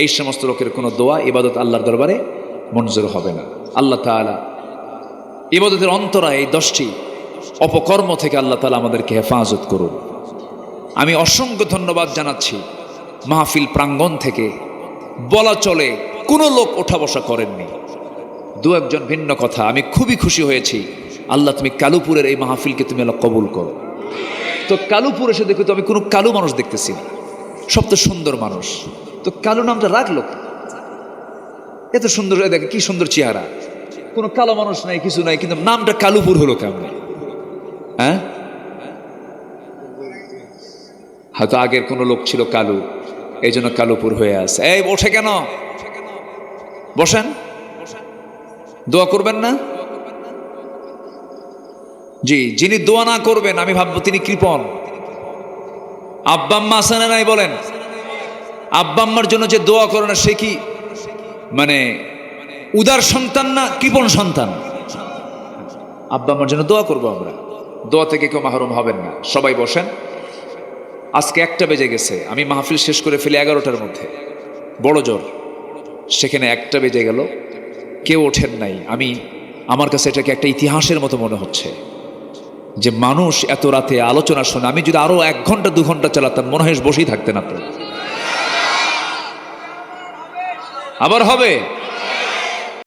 Speaker 1: এই সমস্ত লোকের কোনো দোয়া ইবাদত আল্লাহর দরবারে মঞ্জুর হবে না। আল্লাহ তাআলা ইবাদতের অন্তরায় এই 10টি অপকর্ম থেকে আল্লাহ তাআলা আমাদেরকে হেফাজত করুন। আমি অসংখ্য ধন্যবাদ জানাচ্ছি। মাহফিল প্রাঙ্গণ থেকে বলা চলে কোনো লোক ওঠা বসা করেননি। 2-1 ভিন্ন কথা। আমি খুবই খুশি হয়েছি। আল্লাহ তুমি কালুপুরের এই মাহফিলকে তুমি আল্লাহ কবুল করো। তো কালুপুর এসে দেখো তো আমি কোনো কালু মানুষ দেখতেছি না, সব তো সুন্দর মানুষ। তো কালু নামটা রাখলো, এত সুন্দর, দেখে কি সুন্দর চেহারা, কোনো কালো মানুষ নাই, কিছু নাই, কিন্তু নামটা কালুপুর হলো কেমন? হ্যাঁ, হয়তো আগের কোনো লোক ছিল কালু, এই জন্য কালুপুর হয়ে আছে। এই ওঠে কেন? বসেন, দোয়া করবেন না? জি, যিনি দোয়া না করবেন আমি ভাববো তিনি কৃপণ। আব্বা আম্মা আছে না নাই বলেন? আব্বা আম্মার জন্য যে দোয়া করে না সে কি মানে উদার সন্তান না কৃপণ সন্তান? আব্বা আম্মার জন্য দোয়া করবো আমরা। দোয়া থেকে কেউ মাহরুম হবেন না। সবাই বসেন। আজকে 1টা বেজে গেছে, আমি মাহফিল শেষ করে ফেলি 11টার মধ্যে। বড় জোর সেখানে 1টা বেজে গেল, কেউ ওঠেন নাই। আমার কাছে এটাকে একটা ইতিহাসের মতো মনে হচ্ছে যে মানুষ এত রাতে আলোচনা শোনে। আমি যদি আরো 1 ঘন্টা 2 ঘন্টা চালাতাম মনে হয় বসেই থাকতেন আপনি। আবার হবে।